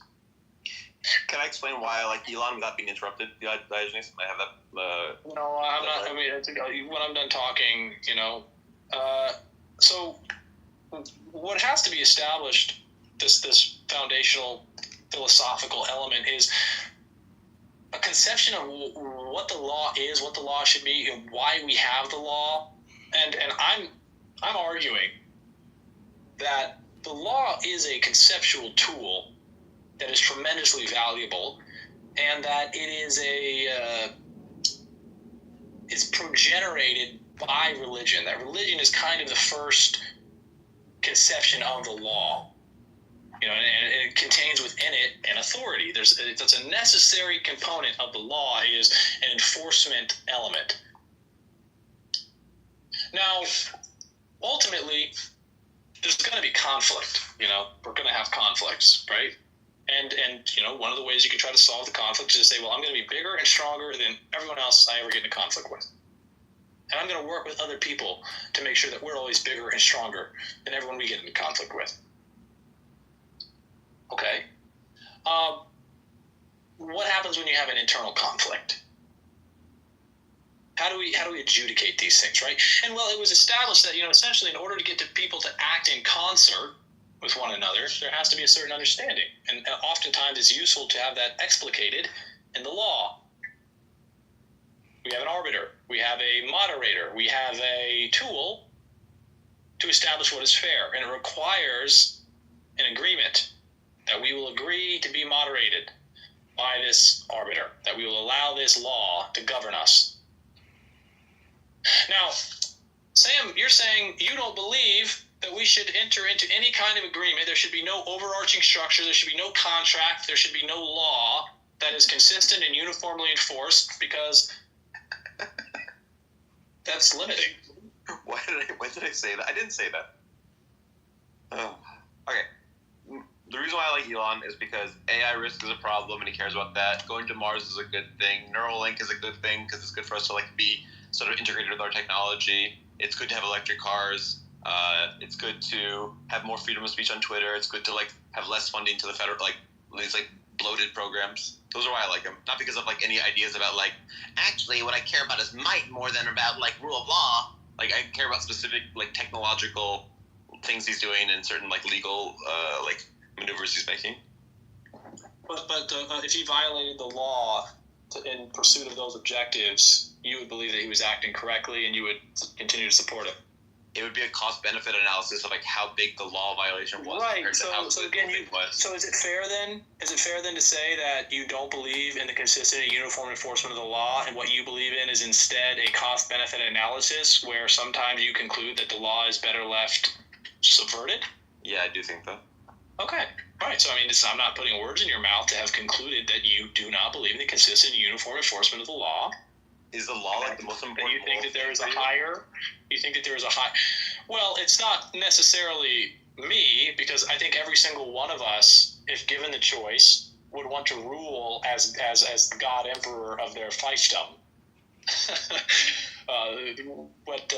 Can I explain why I like Elon without being interrupted? I have that. No, I'm not. I mean, when I'm done talking, so. What has to be established, this foundational philosophical element, is a conception of what the law is, what the law should be, and why we have the law. And I'm arguing that the law is a conceptual tool that is tremendously valuable, and that it is it's progenerated by religion. That religion is kind of the first conception of the law. You know, and it contains within it an authority. That's a necessary component of the law is an enforcement element. Now, ultimately, there's going to be conflict. You know, we're going to have conflicts, right? And you know, one of the ways you can try to solve the conflict is to say, well, I'm going to be bigger and stronger than everyone else I ever get in a conflict with. And I'm going to work with other people to make sure that we're always bigger and stronger than everyone we get into conflict with. Okay. What happens when you have an internal conflict? How do we adjudicate these things, right? And well, it was established that, you know, essentially in order to get people to act in concert with one another, there has to be a certain understanding. And oftentimes it's useful to have that explicated in the law. We have an arbiter. We have a moderator. We have a tool to establish what is fair. And it requires an agreement that we will agree to be moderated by this arbiter, that we will allow this law to govern us. Now, Sam, you're saying you don't believe that we should enter into any kind of agreement. There should be no overarching structure. There should be no contract. There should be no law that is consistent and uniformly enforced because that's limiting. When did I say that? I didn't say that. Oh. Okay. The reason why I like Elon is because AI risk is a problem and he cares about that. Going to Mars is a good thing. Neuralink is a good thing because it's good for us to like be sort of integrated with our technology. It's good to have electric cars. It's good to have more freedom of speech on Twitter. It's good to like have less funding to the federal, like these like bloated programs. Those are why I like him. Not because of like any ideas about like, actually what I care about is might more than about like rule of law. Like I care about specific like technological things he's doing and certain like legal like maneuvers he's making. But if he violated the law in pursuit of those objectives, you would believe that he was acting correctly and you would continue to support him. It would be a cost-benefit analysis of like how big the law violation was compared to how good the thing was. So is it fair then? Is it fair then to say that you don't believe in the consistent and uniform enforcement of the law, and what you believe in is instead a cost-benefit analysis where sometimes you conclude that the law is better left subverted? Yeah, I do think that. Okay. All right. So I mean, I'm not putting words in your mouth to have concluded that you do not believe in the consistent and uniform enforcement of the law. Is the law like the most important? You think that there is a higher? You think that there is a high? Well, it's not necessarily me, because I think every single one of us, if given the choice, would want to rule as the God Emperor of their fiefdom. But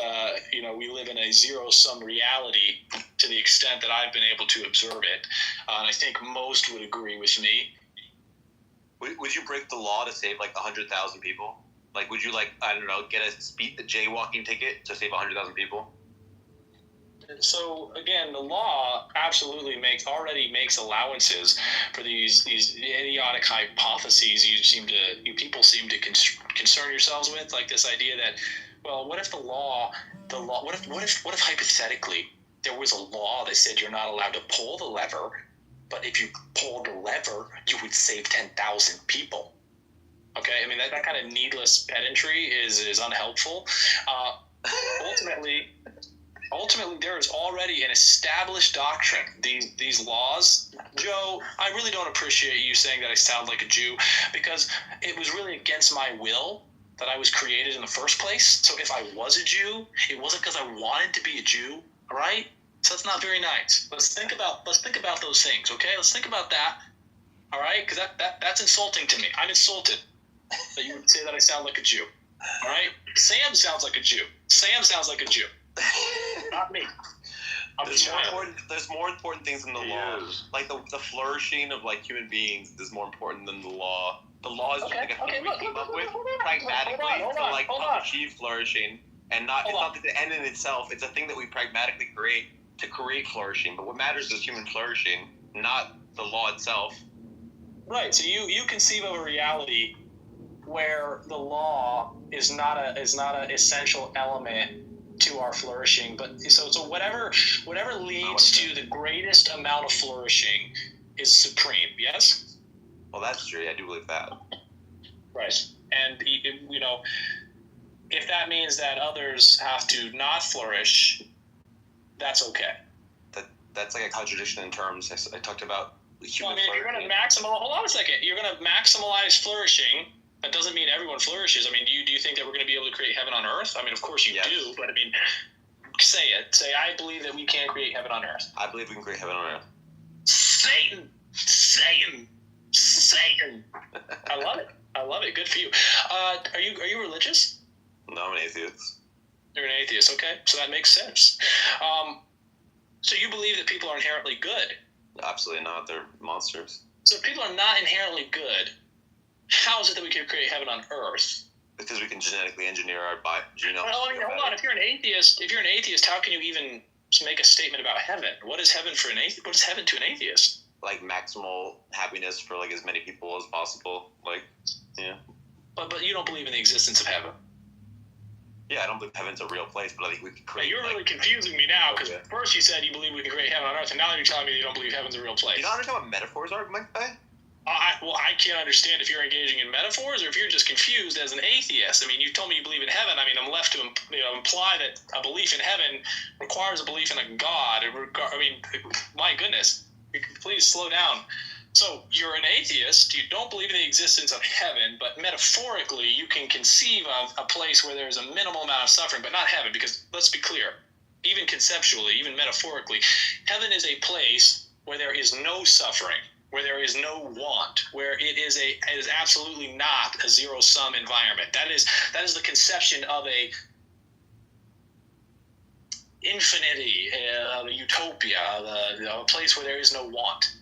you know, we live in a zero-sum reality to the extent that I've been able to observe it, and I think most would agree with me. Would you break the law to save like 100,000 people? Like, would you like, I don't know, get a jaywalking ticket to save 100,000 people? So again, the law absolutely already makes allowances for these idiotic hypotheses people seem to concern yourselves with, like this idea that, well, what if what if hypothetically there was a law that said you're not allowed to pull the lever, but if you pulled the lever, you would save 10,000 people. Okay, I mean, that kind of needless pedantry is unhelpful. Ultimately, there is already an established doctrine. These laws, Joe, I really don't appreciate you saying that I sound like a Jew, because it was really against my will that I was created in the first place. So if I was a Jew, it wasn't because I wanted to be a Jew, all right? So that's not very nice. Let's think about those things, okay? Let's think about that, all right? Because that's insulting to me. I'm insulted that you would say that I sound like a Jew. All right? Sam sounds like a Jew. Sam sounds like a Jew. Not me. There's more important things in the law. Like the flourishing of like human beings is more important than the law. The law is just like a thing we came up with pragmatically to like help achieve flourishing, and it's not the end in itself. It's a thing that we pragmatically create to create flourishing. But what matters is human flourishing, not the law itself. Right. So you conceive of a reality where the law is not a essential element to our flourishing, but so whatever leads to the greatest amount of flourishing is supreme. Yes. Well, that's true. I do believe that. Right. And you know, if that means that others have to not flourish, that's okay. that's like a contradiction in terms. I talked about human. Well, I mean, if you're going to hold on a second. You're going to maximize flourishing. That doesn't mean everyone flourishes. I mean, do you think that we're going to be able to create heaven on earth? I mean, of course you do, but I mean, say it. Say, I believe that we can create heaven on earth. I believe we can create heaven on earth. Satan. I love it. Good for you. Are you religious? No, I'm an atheist. You're an atheist, okay? So that makes sense. So you believe that people are inherently good? Absolutely not. They're monsters. So if people are not inherently good, how is it that we can create heaven on earth? Because we can genetically engineer our genome. Well, I mean, hold on. If you're an atheist, how can you even make a statement about heaven? What is heaven for an atheist? What is heaven to an atheist? Like maximal happiness for like as many people as possible. Like, yeah. But you don't believe in the existence of heaven. Yeah, I don't believe heaven's a real place, but I think we can create. You're really confusing me now, because first you said you believe we can create heaven on earth, and now you're telling me you don't believe heaven's a real place. You don't understand what metaphors are, Mike? I can't understand if you're engaging in metaphors or if you're just confused as an atheist. I mean, you told me you believe in heaven. I mean, I'm left to imply that a belief in heaven requires a belief in a God. I mean, my goodness, please slow down. So you're an atheist. You don't believe in the existence of heaven, but metaphorically, you can conceive of a place where there's a minimal amount of suffering, but not heaven, because let's be clear, even conceptually, even metaphorically, heaven is a place where there is no suffering, where there is no want, where it is absolutely not a zero-sum environment. That is the conception of a infinity, a utopia, a place where there is no want.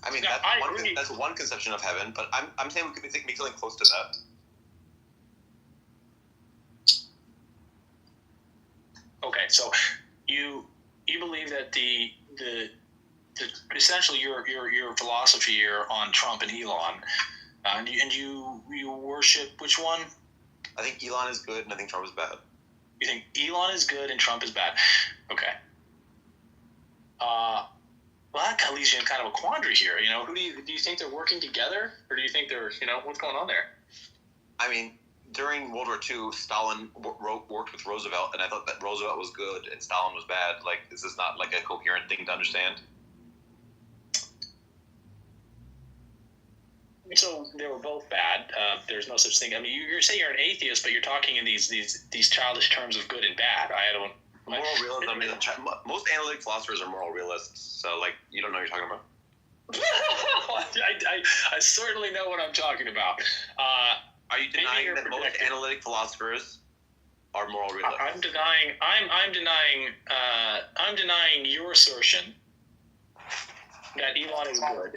I mean, that's one conception of heaven, but I'm saying we could be getting close to that. Okay, so you believe that the essentially your philosophy here on Trump and Elon, and you worship which one? I think Elon is good, and I think Trump is bad. You think Elon is good and Trump is bad? Okay. Well, that leaves you in kind of a quandary here. You know, do you think they're working together, or do you think they're, what's going on there? I mean, during World War II, Stalin worked with Roosevelt, and I thought that Roosevelt was good and Stalin was bad. Like, is this not like a coherent thing to understand? So they were both bad. There's no such thing. I mean, you're saying you're an atheist, but you're talking in these childish terms of good and bad. I don't. Moral realism. I mean, most analytic philosophers are moral realists. So, like, you don't know what you're talking about. I certainly know what I'm talking about. Are you denying that most analytic philosophers are moral realists? I'm denying your assertion that Elon is good.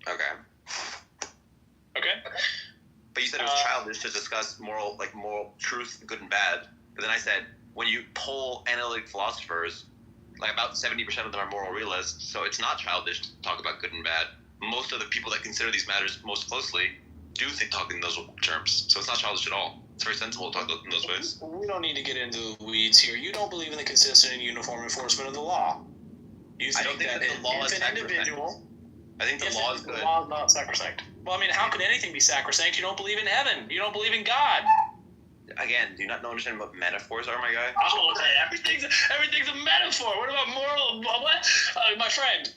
Okay. But you said it was childish to discuss moral truth, good and bad. But then I said, when you poll analytic philosophers, like about 70% of them are moral realists, so it's not childish to talk about good and bad. Most of the people that consider these matters most closely do talk in those terms, so it's not childish at all. It's very sensible to talk in those ways. We don't need to get into the weeds here. You don't believe in the consistent and uniform enforcement of the law. I don't think that the law is sacrosanct. I think the law is good. The law is not sacrosanct. Well, I mean, how can anything be sacrosanct? You don't believe in heaven. You don't believe in God. Again, do you not understand what metaphors are, my guy? Oh, everything's a metaphor. What about moral? What? My friend,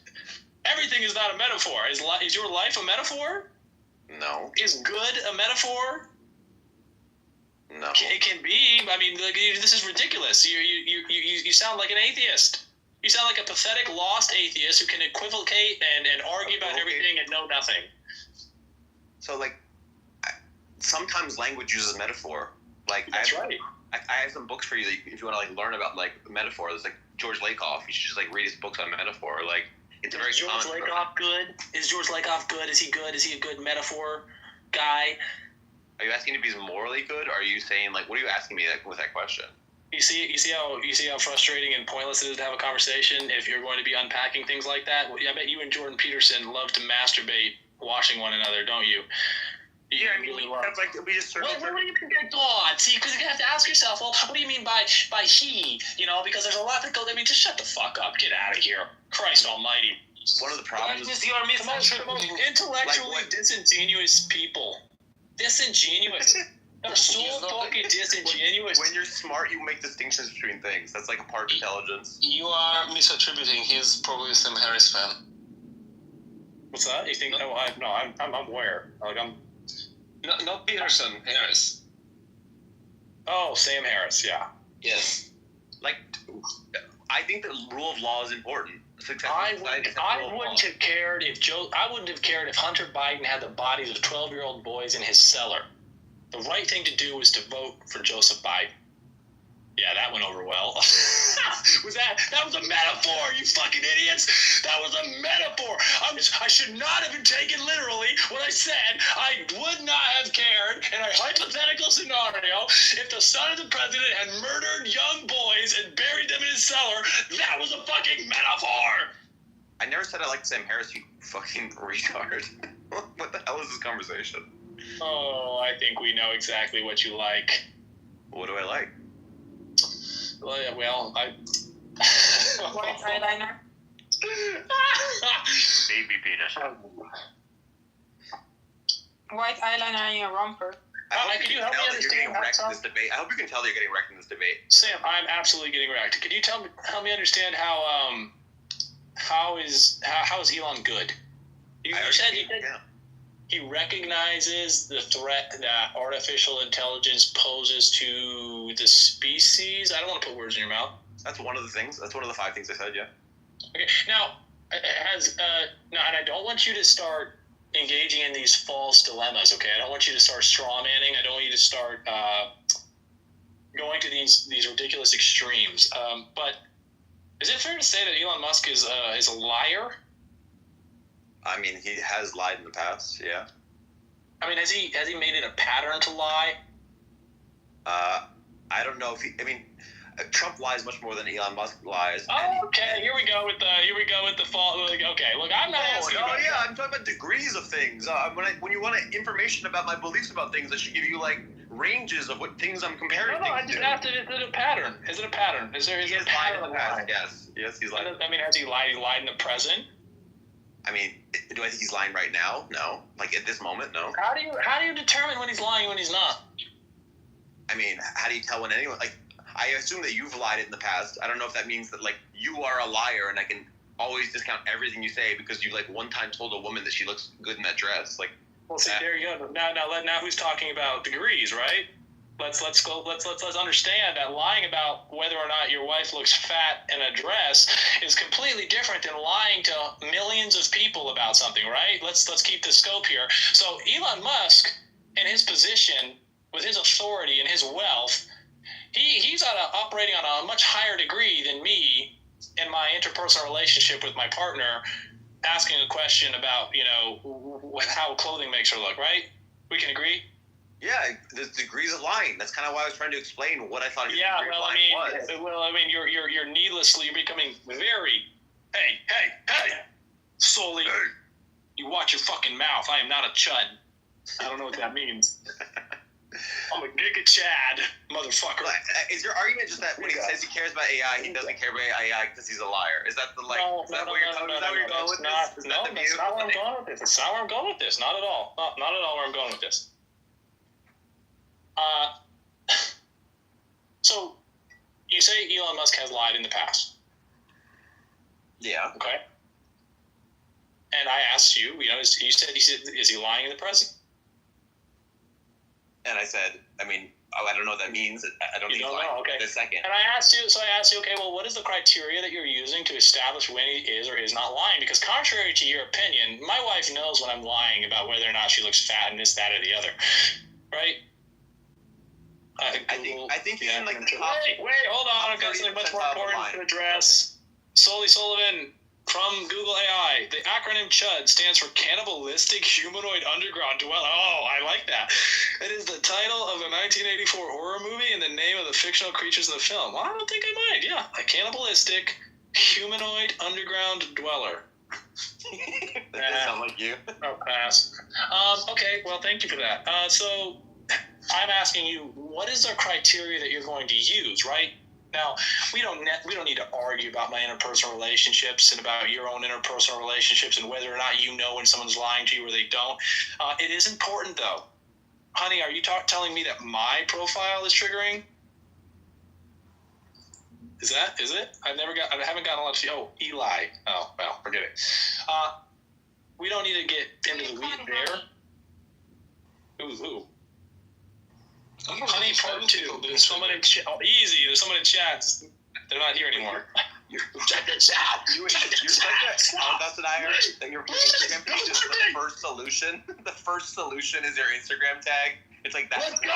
everything is not a metaphor. Is your life a metaphor? No. Is good a metaphor? No. It can be. I mean, this is ridiculous. You sound like an atheist. You sound like a pathetic, lost atheist who can equivocate and argue about everything and know nothing. So, like, sometimes language uses metaphor. Like, That's right. I have some books for you that if you want to like learn about like metaphor. There's like George Lakoff. You should just like read his books on metaphor. Like, it's a very George Lakoff good? Is George Lakoff good? Is he good? Is he a good metaphor guy? Are you asking if he's morally good? Or are you saying like, what are you asking me with that question? You see how frustrating and pointless it is to have a conversation if you're going to be unpacking things like that. I bet you and Jordan Peterson love to masturbate watching one another, don't you? Yeah, I mean, we just sort of. What do you mean by God? See, because you have to ask yourself, well, what do you mean by he? Because there's a lot that goes. I mean, just shut the fuck up. Get out of here. Christ Almighty. One of the problems is the most intellectually disingenuous people. Disingenuous. They're so fucking disingenuous. When you're smart, you make distinctions between things. That's like a part of intelligence. You are misattributing. He's probably a Sam Harris fan. What's that? You think? No, I'm aware. Like I'm. No, not Peterson. Harris. Oh, Sam Harris. Yeah. Yes. Like, I think the rule of law is important. I wouldn't have cared if Hunter Biden had the bodies of 12-year-old boys in his cellar. The right thing to do was to vote for Joseph Biden. Yeah, that went over well. That was a metaphor, you fucking idiots! That was a metaphor! I should not have been taken literally when I said I would not have cared in a hypothetical scenario if the son of the president had murdered young boys and buried them in his cellar. That was a fucking metaphor! I never said I liked Sam Harris, you fucking retard. What the hell is this conversation? Oh, I think we know exactly what you like. What do I like? Well, White eyeliner. Baby penis. White eyeliner in your romper. I hope you can tell that you're getting wrecked in this debate. I hope you can tell that you're getting wrecked in this debate. Sam, I'm absolutely getting wrecked. Could you help me understand how is Elon good? You said he recognizes the threat that artificial intelligence poses to the species. I don't want to put words in your mouth. That's one of the things. That's one of the 5 things I said. Yeah. Okay. Now, and I don't want you to start engaging in these false dilemmas. Okay. I don't want you to start straw manning. I don't want you to start going to these ridiculous extremes. But is it fair to say that Elon Musk is a liar? I mean, he has lied in the past, yeah. I mean, has he made it a pattern to lie? I don't know if Trump lies much more than Elon Musk lies. Oh, okay. Here we go with the fault. Okay, look, I'm not asking. Oh, yeah, I'm talking about degrees of things. When you want information about my beliefs about things, I should give you like ranges of what things I'm comparing. No, I just asked, is it a pattern? Is it a pattern? Is there a pattern in the past? Yes, he's lied. I mean, has he lied? He lied in the present. I mean, do I think he's lying right now? No. Like at this moment, no. How do you determine when he's lying and when he's not? I mean, how do you tell when anyone I assume that you've lied in the past. I don't know if that means that like you are a liar and I can always discount everything you say because you like one time told a woman that she looks good in that dress. Like, well, see, there you go. Now who's talking about degrees, right? Let's understand that lying about whether or not your wife looks fat in a dress is completely different than lying to millions of people about something, right? Let's keep the scope here. So Elon Musk, in his position, with his authority and his wealth, he's operating on a much higher degree than me in my interpersonal relationship with my partner, asking a question about how clothing makes her look, right? We can agree. Yeah, there's degrees of lying. That's kind of why I was trying to explain what I thought his degree of lying was. You're needlessly becoming very, hey, solely. Hey. You watch your fucking mouth. I am not a chud. I don't know what that means. I'm a giga chad, motherfucker. Is your argument just that when he says he cares about AI, he doesn't care about AI because he's a liar? Is that the like? No, is that where you're going with this? Is that the view? That's not where I'm going with this. That's not where I'm going with this. Not at all. Not at all where I'm going with this. So, you say Elon Musk has lied in the past. Yeah. Okay. And I asked you, you said, is he lying in the present? And I said, I don't know what that means. I don't think he's lying in a second. And I asked you, okay, well, what is the criteria that you're using to establish when he is or is not lying? Because contrary to your opinion, my wife knows when I'm lying about whether or not she looks fat and this, that, or the other. Right? I think he's in like the top. Wait, hold on. I've got something much more important to address. Solly Sullivan from Google AI. The acronym CHUD stands for Cannibalistic Humanoid Underground Dweller. Oh, I like that. It is the title of a 1984 horror movie and the name of the fictional creatures in the film. Well, I don't think I mind. Yeah, a cannibalistic humanoid underground dweller. That does sound like you. Oh, pass. Okay, well, thank you for that. So I'm asking you, what is the criteria that you're going to use, right? Now, we don't need to argue about my interpersonal relationships and about your own interpersonal relationships and whether or not you know when someone's lying to you or they don't. It is important, though, Honey, are you telling me that my profile is triggering? Is it? I haven't gotten a lot of. Oh, Eli. Oh, well, forget it. We don't need to get into the weeds there. Who? Honey, part 2. There's someone in chat. Oh, easy. There's someone in chat. They're not here anymore. Check the chat. You're like Holocaust denier. That your Instagram page is the first solution. The first solution is your Instagram tag. It's like that. Let's go!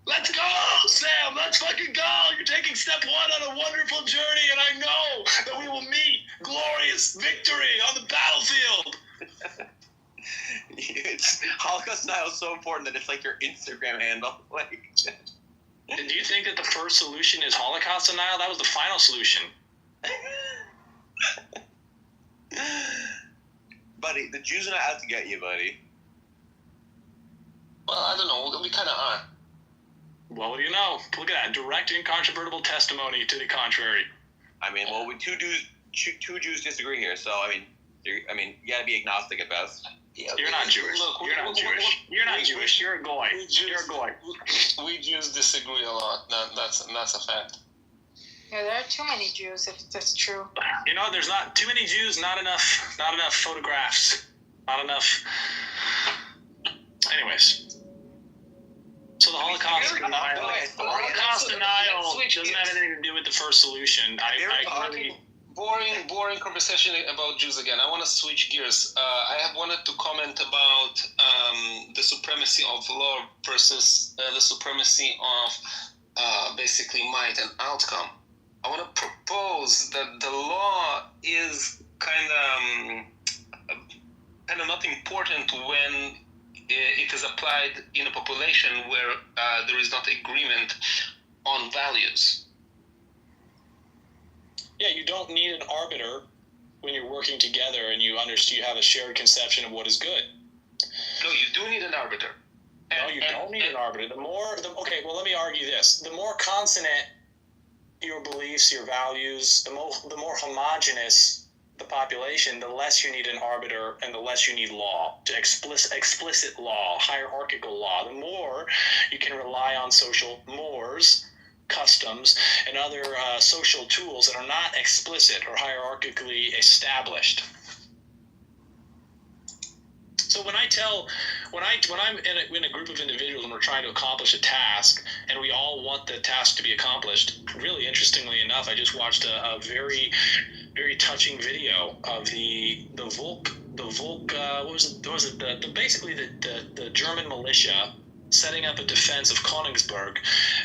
Let's go, Sam! Let's fucking go! You're taking step 1 on a wonderful journey, and I know that we will meet glorious victory on the battlefield! Holocaust denial is so important that it's like your Instagram handle. Like, do you think that the first solution is Holocaust denial? That was the final solution. Buddy, the Jews are not out to get you, buddy. Well, I don't know. We kind of are. Well, what do you know? Look at that. Direct, incontrovertible testimony to the contrary. I mean, well, two Jews disagree here, so, you gotta be agnostic at best. Yeah, you're not Jewish. Look, you're not Jewish. You're not Jewish. You're a goy. You're a goy. We Jews disagree a lot. That's a fact. Yeah, there are too many Jews, if that's true. You know, there's not too many Jews, not enough photographs. Not enough. Anyways. So the Holocaust denial doesn't have anything to do with the first solution. I really... Boring conversation about Jews again. I want to switch gears. I have wanted to comment about the supremacy of law versus the supremacy of basically might and outcome. I want to propose that the law is kind of not important when it is applied in a population where there is not agreement on values. Yeah, you don't need an arbiter when you're working together and you have a shared conception of what is good. No, you do need an arbiter. No, you don't need an arbiter. Okay, well, let me argue this. The more consonant your beliefs, your values, the more homogenous the population, the less you need an arbiter and the less you need law, explicit law, hierarchical law. The more you can rely on social mores, customs, and other social tools that are not explicit or hierarchically established. So when I'm in a group of individuals and we're trying to accomplish a task and we all want the task to be accomplished, really interestingly enough, I just watched a very, very touching video of the Volk basically the German militia setting up a defense of Königsberg,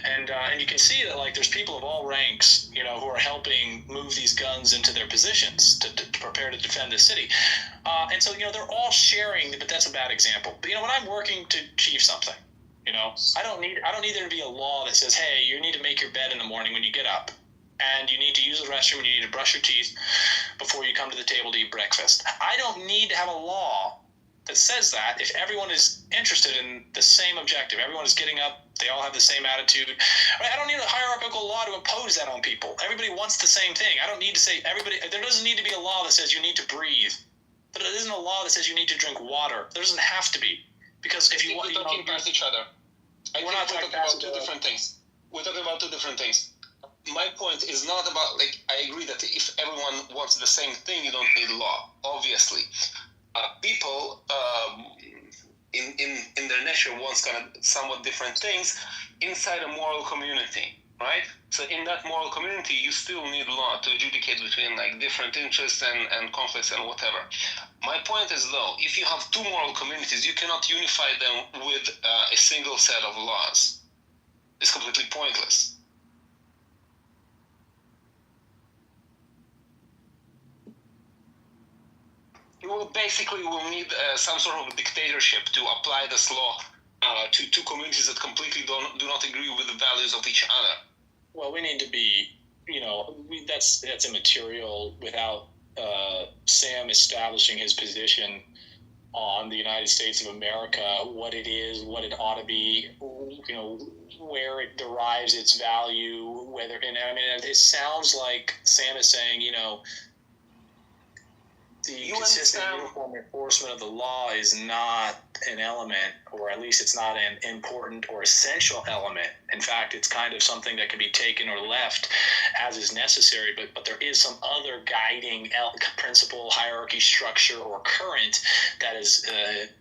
and you can see that like there's people of all ranks, who are helping move these guns into their positions to prepare to defend the city, and so they're all sharing. But that's a bad example. But when I'm working to achieve something, I don't need there to be a law that says, hey, you need to make your bed in the morning when you get up, and you need to use the restroom, and you need to brush your teeth before you come to the table to eat breakfast. I don't need to have a law that says that if everyone is interested in the same objective, everyone is getting up, they all have the same attitude. I don't need a hierarchical law to impose that on people. Everybody wants the same thing. I don't need to say everybody. There doesn't need to be a law that says you need to breathe. There isn't a law that says you need to drink water. There doesn't have to be, because if you want, we're talking past each other. We're talking about two different things. We're talking about two different things. My point is not about I agree that if everyone wants the same thing, you don't need law. Obviously. People in their nature wants kind of somewhat different things inside a moral community, right? So in that moral community, you still need law to adjudicate between different interests and conflicts and whatever. My point is though, if you have two moral communities, you cannot unify them with a single set of laws. It's completely pointless. You will need some sort of dictatorship to apply this law to two communities that completely do not agree with the values of each other. Well, we need to be, that's immaterial without Sam establishing his position on the United States of America, what it is, what it ought to be, where it derives its value, it sounds like Sam is saying, the consistent uniform enforcement of the law is not an element, or at least it's not an important or essential element. In fact, it's kind of something that can be taken or left as is necessary, but there is some other guiding principle, hierarchy, structure, or current that is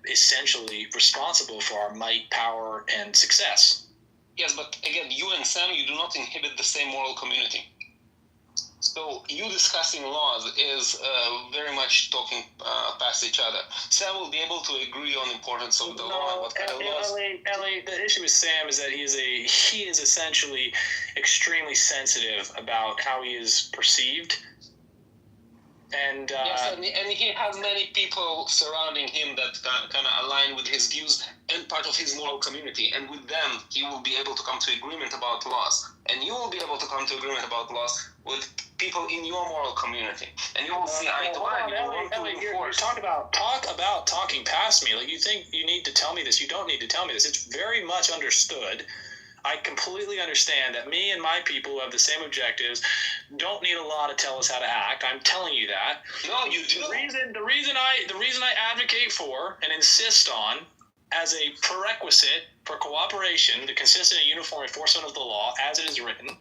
essentially responsible for our might, power, and success. Yes, but again, you and Sam, you do not inhibit the same moral community. So you discussing laws is very much talking past each other. Sam will be able to agree on the importance of the law and what kind of laws. Ellie, the issue with Sam is that he is essentially extremely sensitive about how he is perceived. And yes, and he has many people surrounding him that kind of align with his views and part of his moral community. And with them, he will be able to come to agreement about laws. And you will be able to come to agreement about laws with people in your moral community. And you will see eye to eye. Ellie, talk about talking past me. Like, you think you need to tell me this. You don't need to tell me this. It's very much understood. I completely understand that me and my people who have the same objectives don't need a law to tell us how to act. I'm telling you that. No, you do. The reason I advocate for and insist on as a prerequisite for cooperation, the consistent and uniform enforcement of the law as it is written,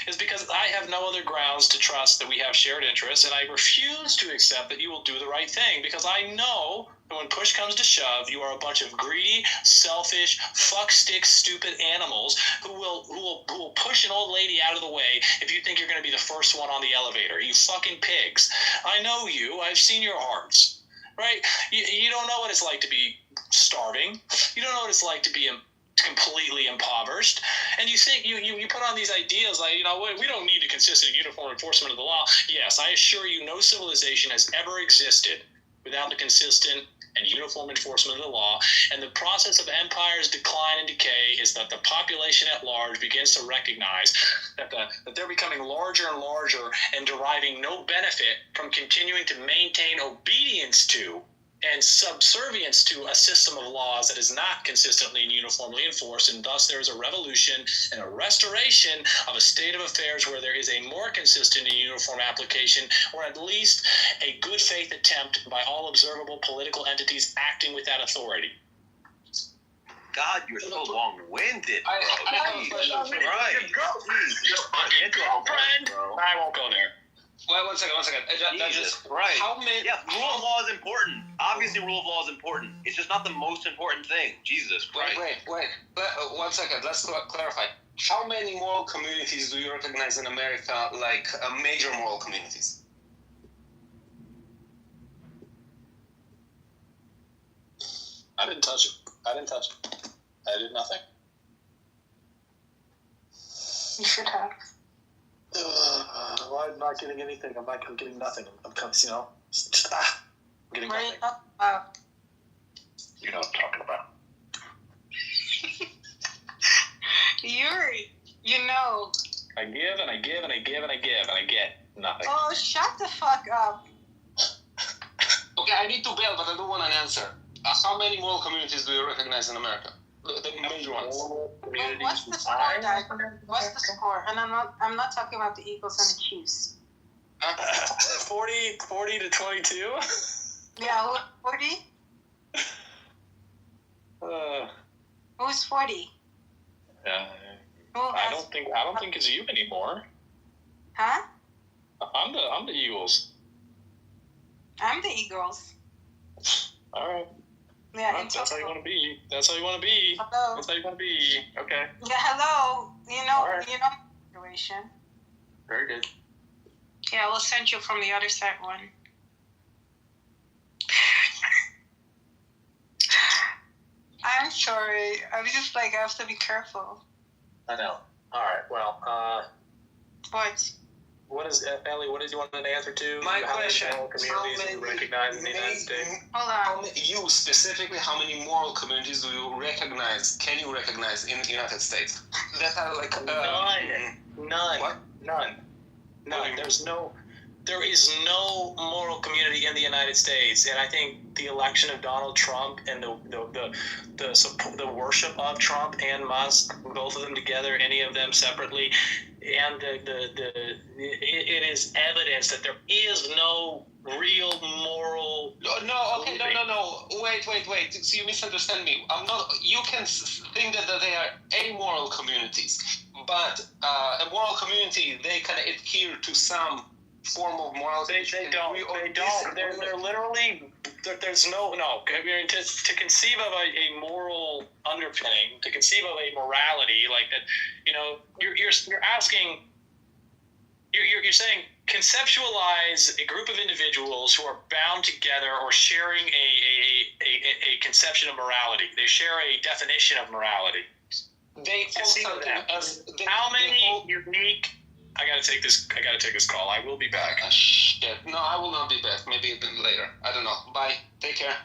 is because I have no other grounds to trust that we have shared interests, and I refuse to accept that you will do the right thing, because I know that when push comes to shove, you are a bunch of greedy, selfish, fuckstick, stupid animals who will push an old lady out of the way if you think you're going to be the first one on the elevator. You fucking pigs. I know you. I've seen your hearts. Right? You don't know what it's like to be starving. You don't know what it's like to be completely impoverished, and you think you put on these ideas like, we don't need a consistent uniform enforcement of the law. Yes, I assure you, no civilization has ever existed without the consistent and uniform enforcement of the law. And the process of empire's decline and decay is that the population at large begins to recognize that they're becoming larger and larger and deriving no benefit from continuing to maintain obedience to and subservience to a system of laws that is not consistently and uniformly enforced, and thus there is a revolution and a restoration of a state of affairs where there is a more consistent and uniform application, or at least a good faith attempt by all observable political entities acting with that authority. God, you're so long-winded, bro. I have a question. Girlfriend. I won't go there. Wait, one second. How many? Yeah, rule of law is important. Obviously, rule of law is important. It's just not the most important thing. Jesus Christ. Wait. 1 second. Let's clarify. How many moral communities do you recognize in America, like major moral communities? I didn't touch it. I did nothing. You should have. Well, I'm not getting anything. I'm getting nothing. I'm getting nothing. You know what I'm talking about. Yuri, I give and I give and I give and I give and I get nothing. Oh, shut the fuck up. Okay, I need to bail, but I don't want an answer. How many moral communities do you recognize in America? The major ones. What's the score, Diaper? What's the score? And I'm not talking about the Eagles and the Chiefs. 40 to 22. Yeah, 40. Who's 40? I don't think it's you anymore. Huh? I'm the Eagles. I'm the Eagles. All right. Yeah, that's how you want to be. That's how you want to be. Hello. That's how you want to be. Okay. Yeah, hello. Right. Situation. Very good. Yeah, we'll send you from the other side one. I'm sorry. I was just like, I have to be careful. I know. All right. Well, What? What is Ellie? What did you want an answer to? My question: How many communities do you recognize in the United States? Hold on. You specifically, how many moral communities do you recognize? Can you recognize in the United States? That are like None. What? None. There is no moral community in the United States, and I think the election of Donald Trump and the worship of Trump and Musk, both of them together, any of them separately, and it is evidence that there is no real moral. No. Wait. So you misunderstand me. I'm not. You can think that they are amoral communities, but a moral community, they can adhere to some form of morality. They don't. They're literally. There's no. I mean, to conceive of a moral underpinning, to conceive of a morality like that, you're asking. You're saying conceptualize a group of individuals who are bound together or sharing a conception of morality. They share a definition of morality. They hold how many unique? I gotta take this call. I will be back. Shit. No, I will not be back. Maybe a bit later. I don't know. Bye. Take care.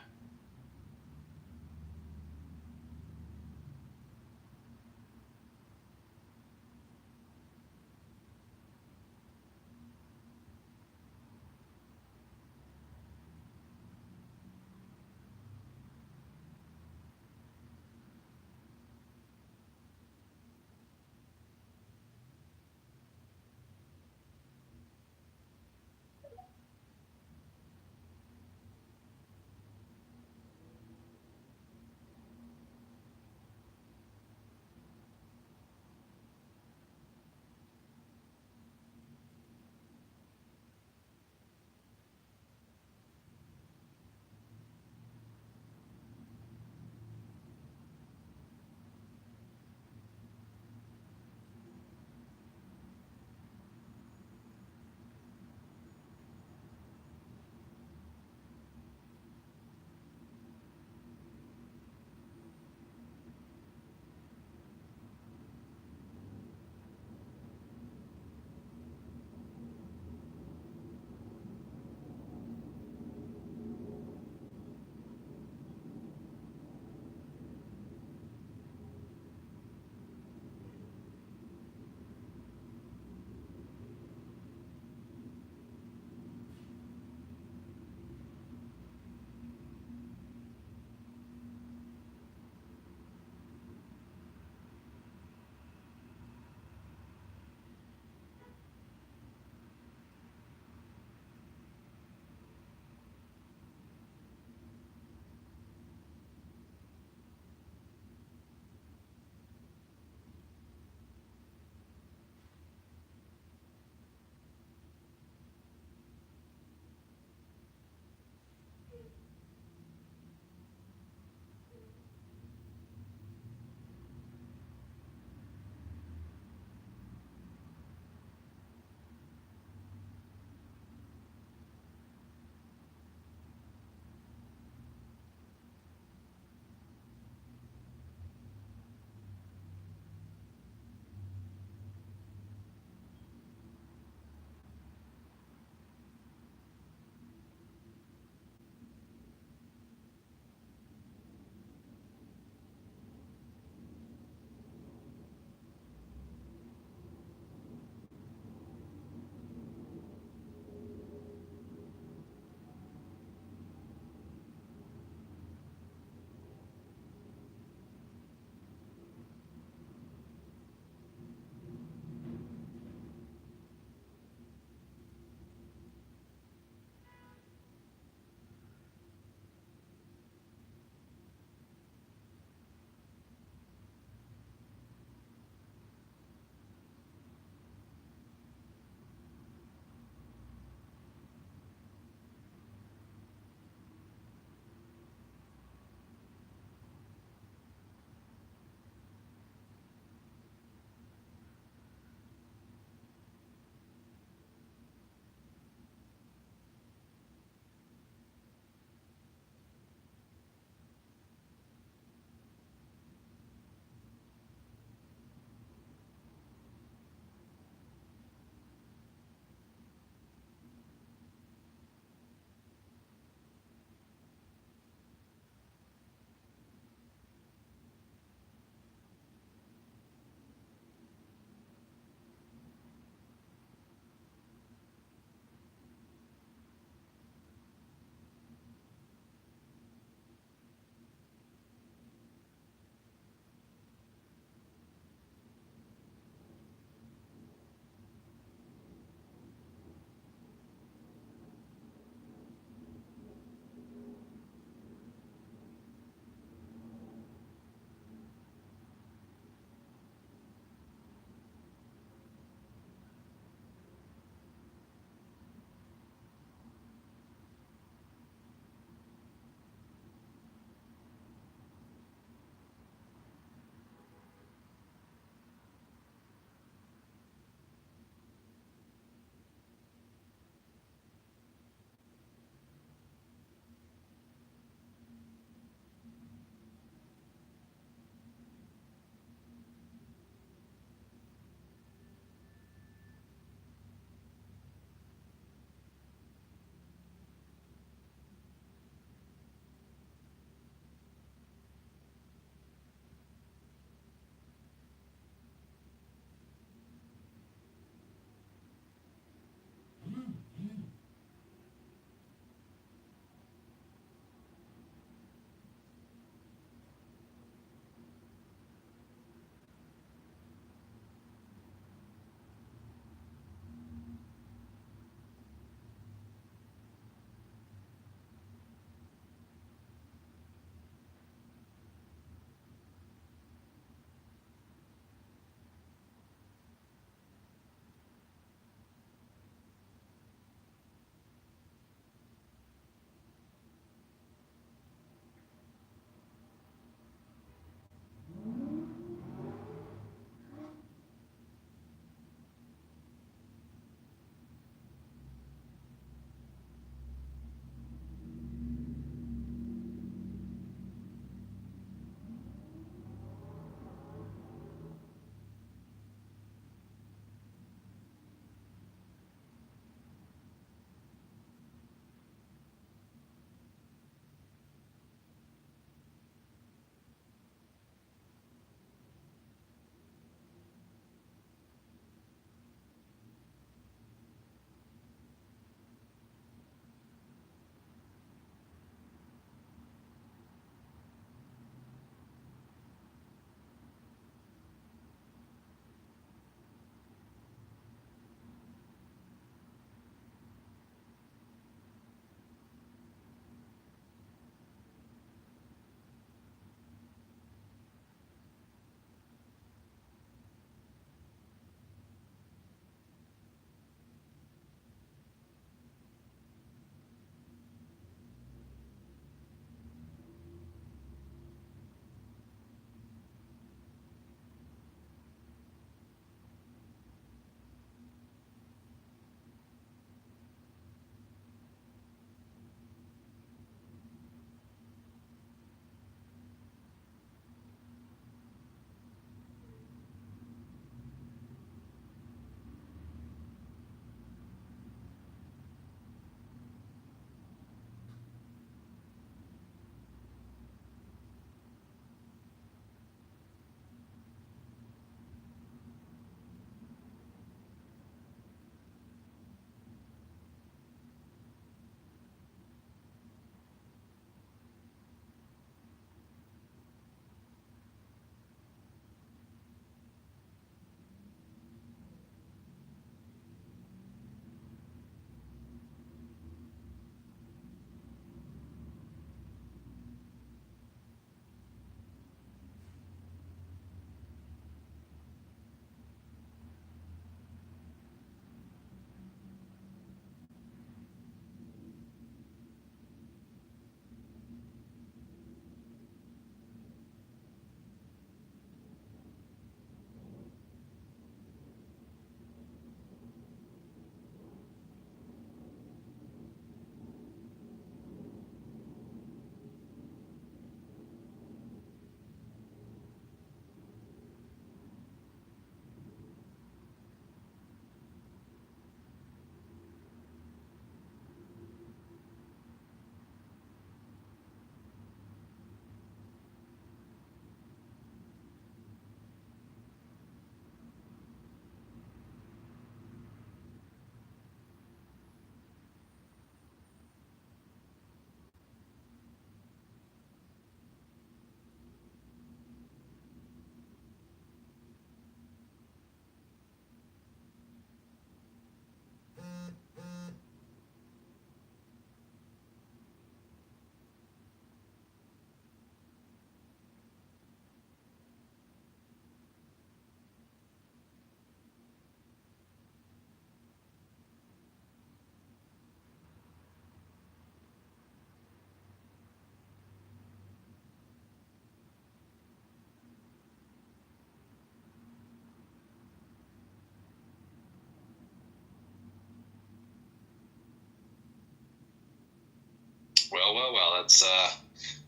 Well.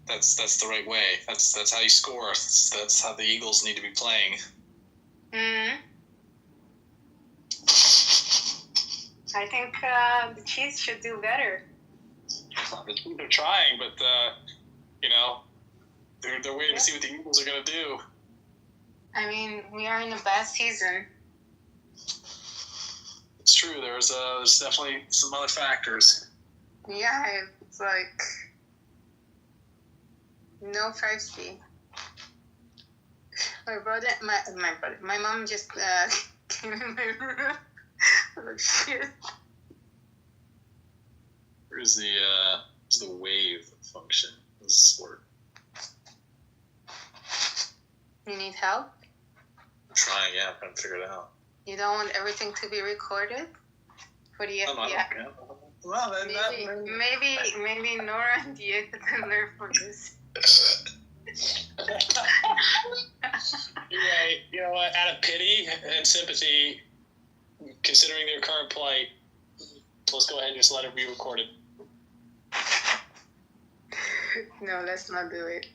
That's the right way. That's how you score. That's how the Eagles need to be playing. I think the Chiefs should do better. They're trying, but they're waiting to see what the Eagles are going to do. I mean, we are in a bad season. It's true. There's definitely some other factors. Yeah, it's like no privacy. My mom just came in my room. Oh shit. Where's the wave function? Does this work? You need help? I'm trying to figure it out. You don't want everything to be recorded for the FBI? Well, maybe Nora and Diego can learn from this. You're right. You know what? Out of pity and sympathy, considering their current plight, let's go ahead and just let it be recorded. No, let's not do it.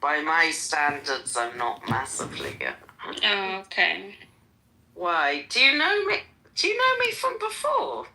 By my standards, I'm not massively good. Oh, okay. Why? Do you know me? Do you know me from before?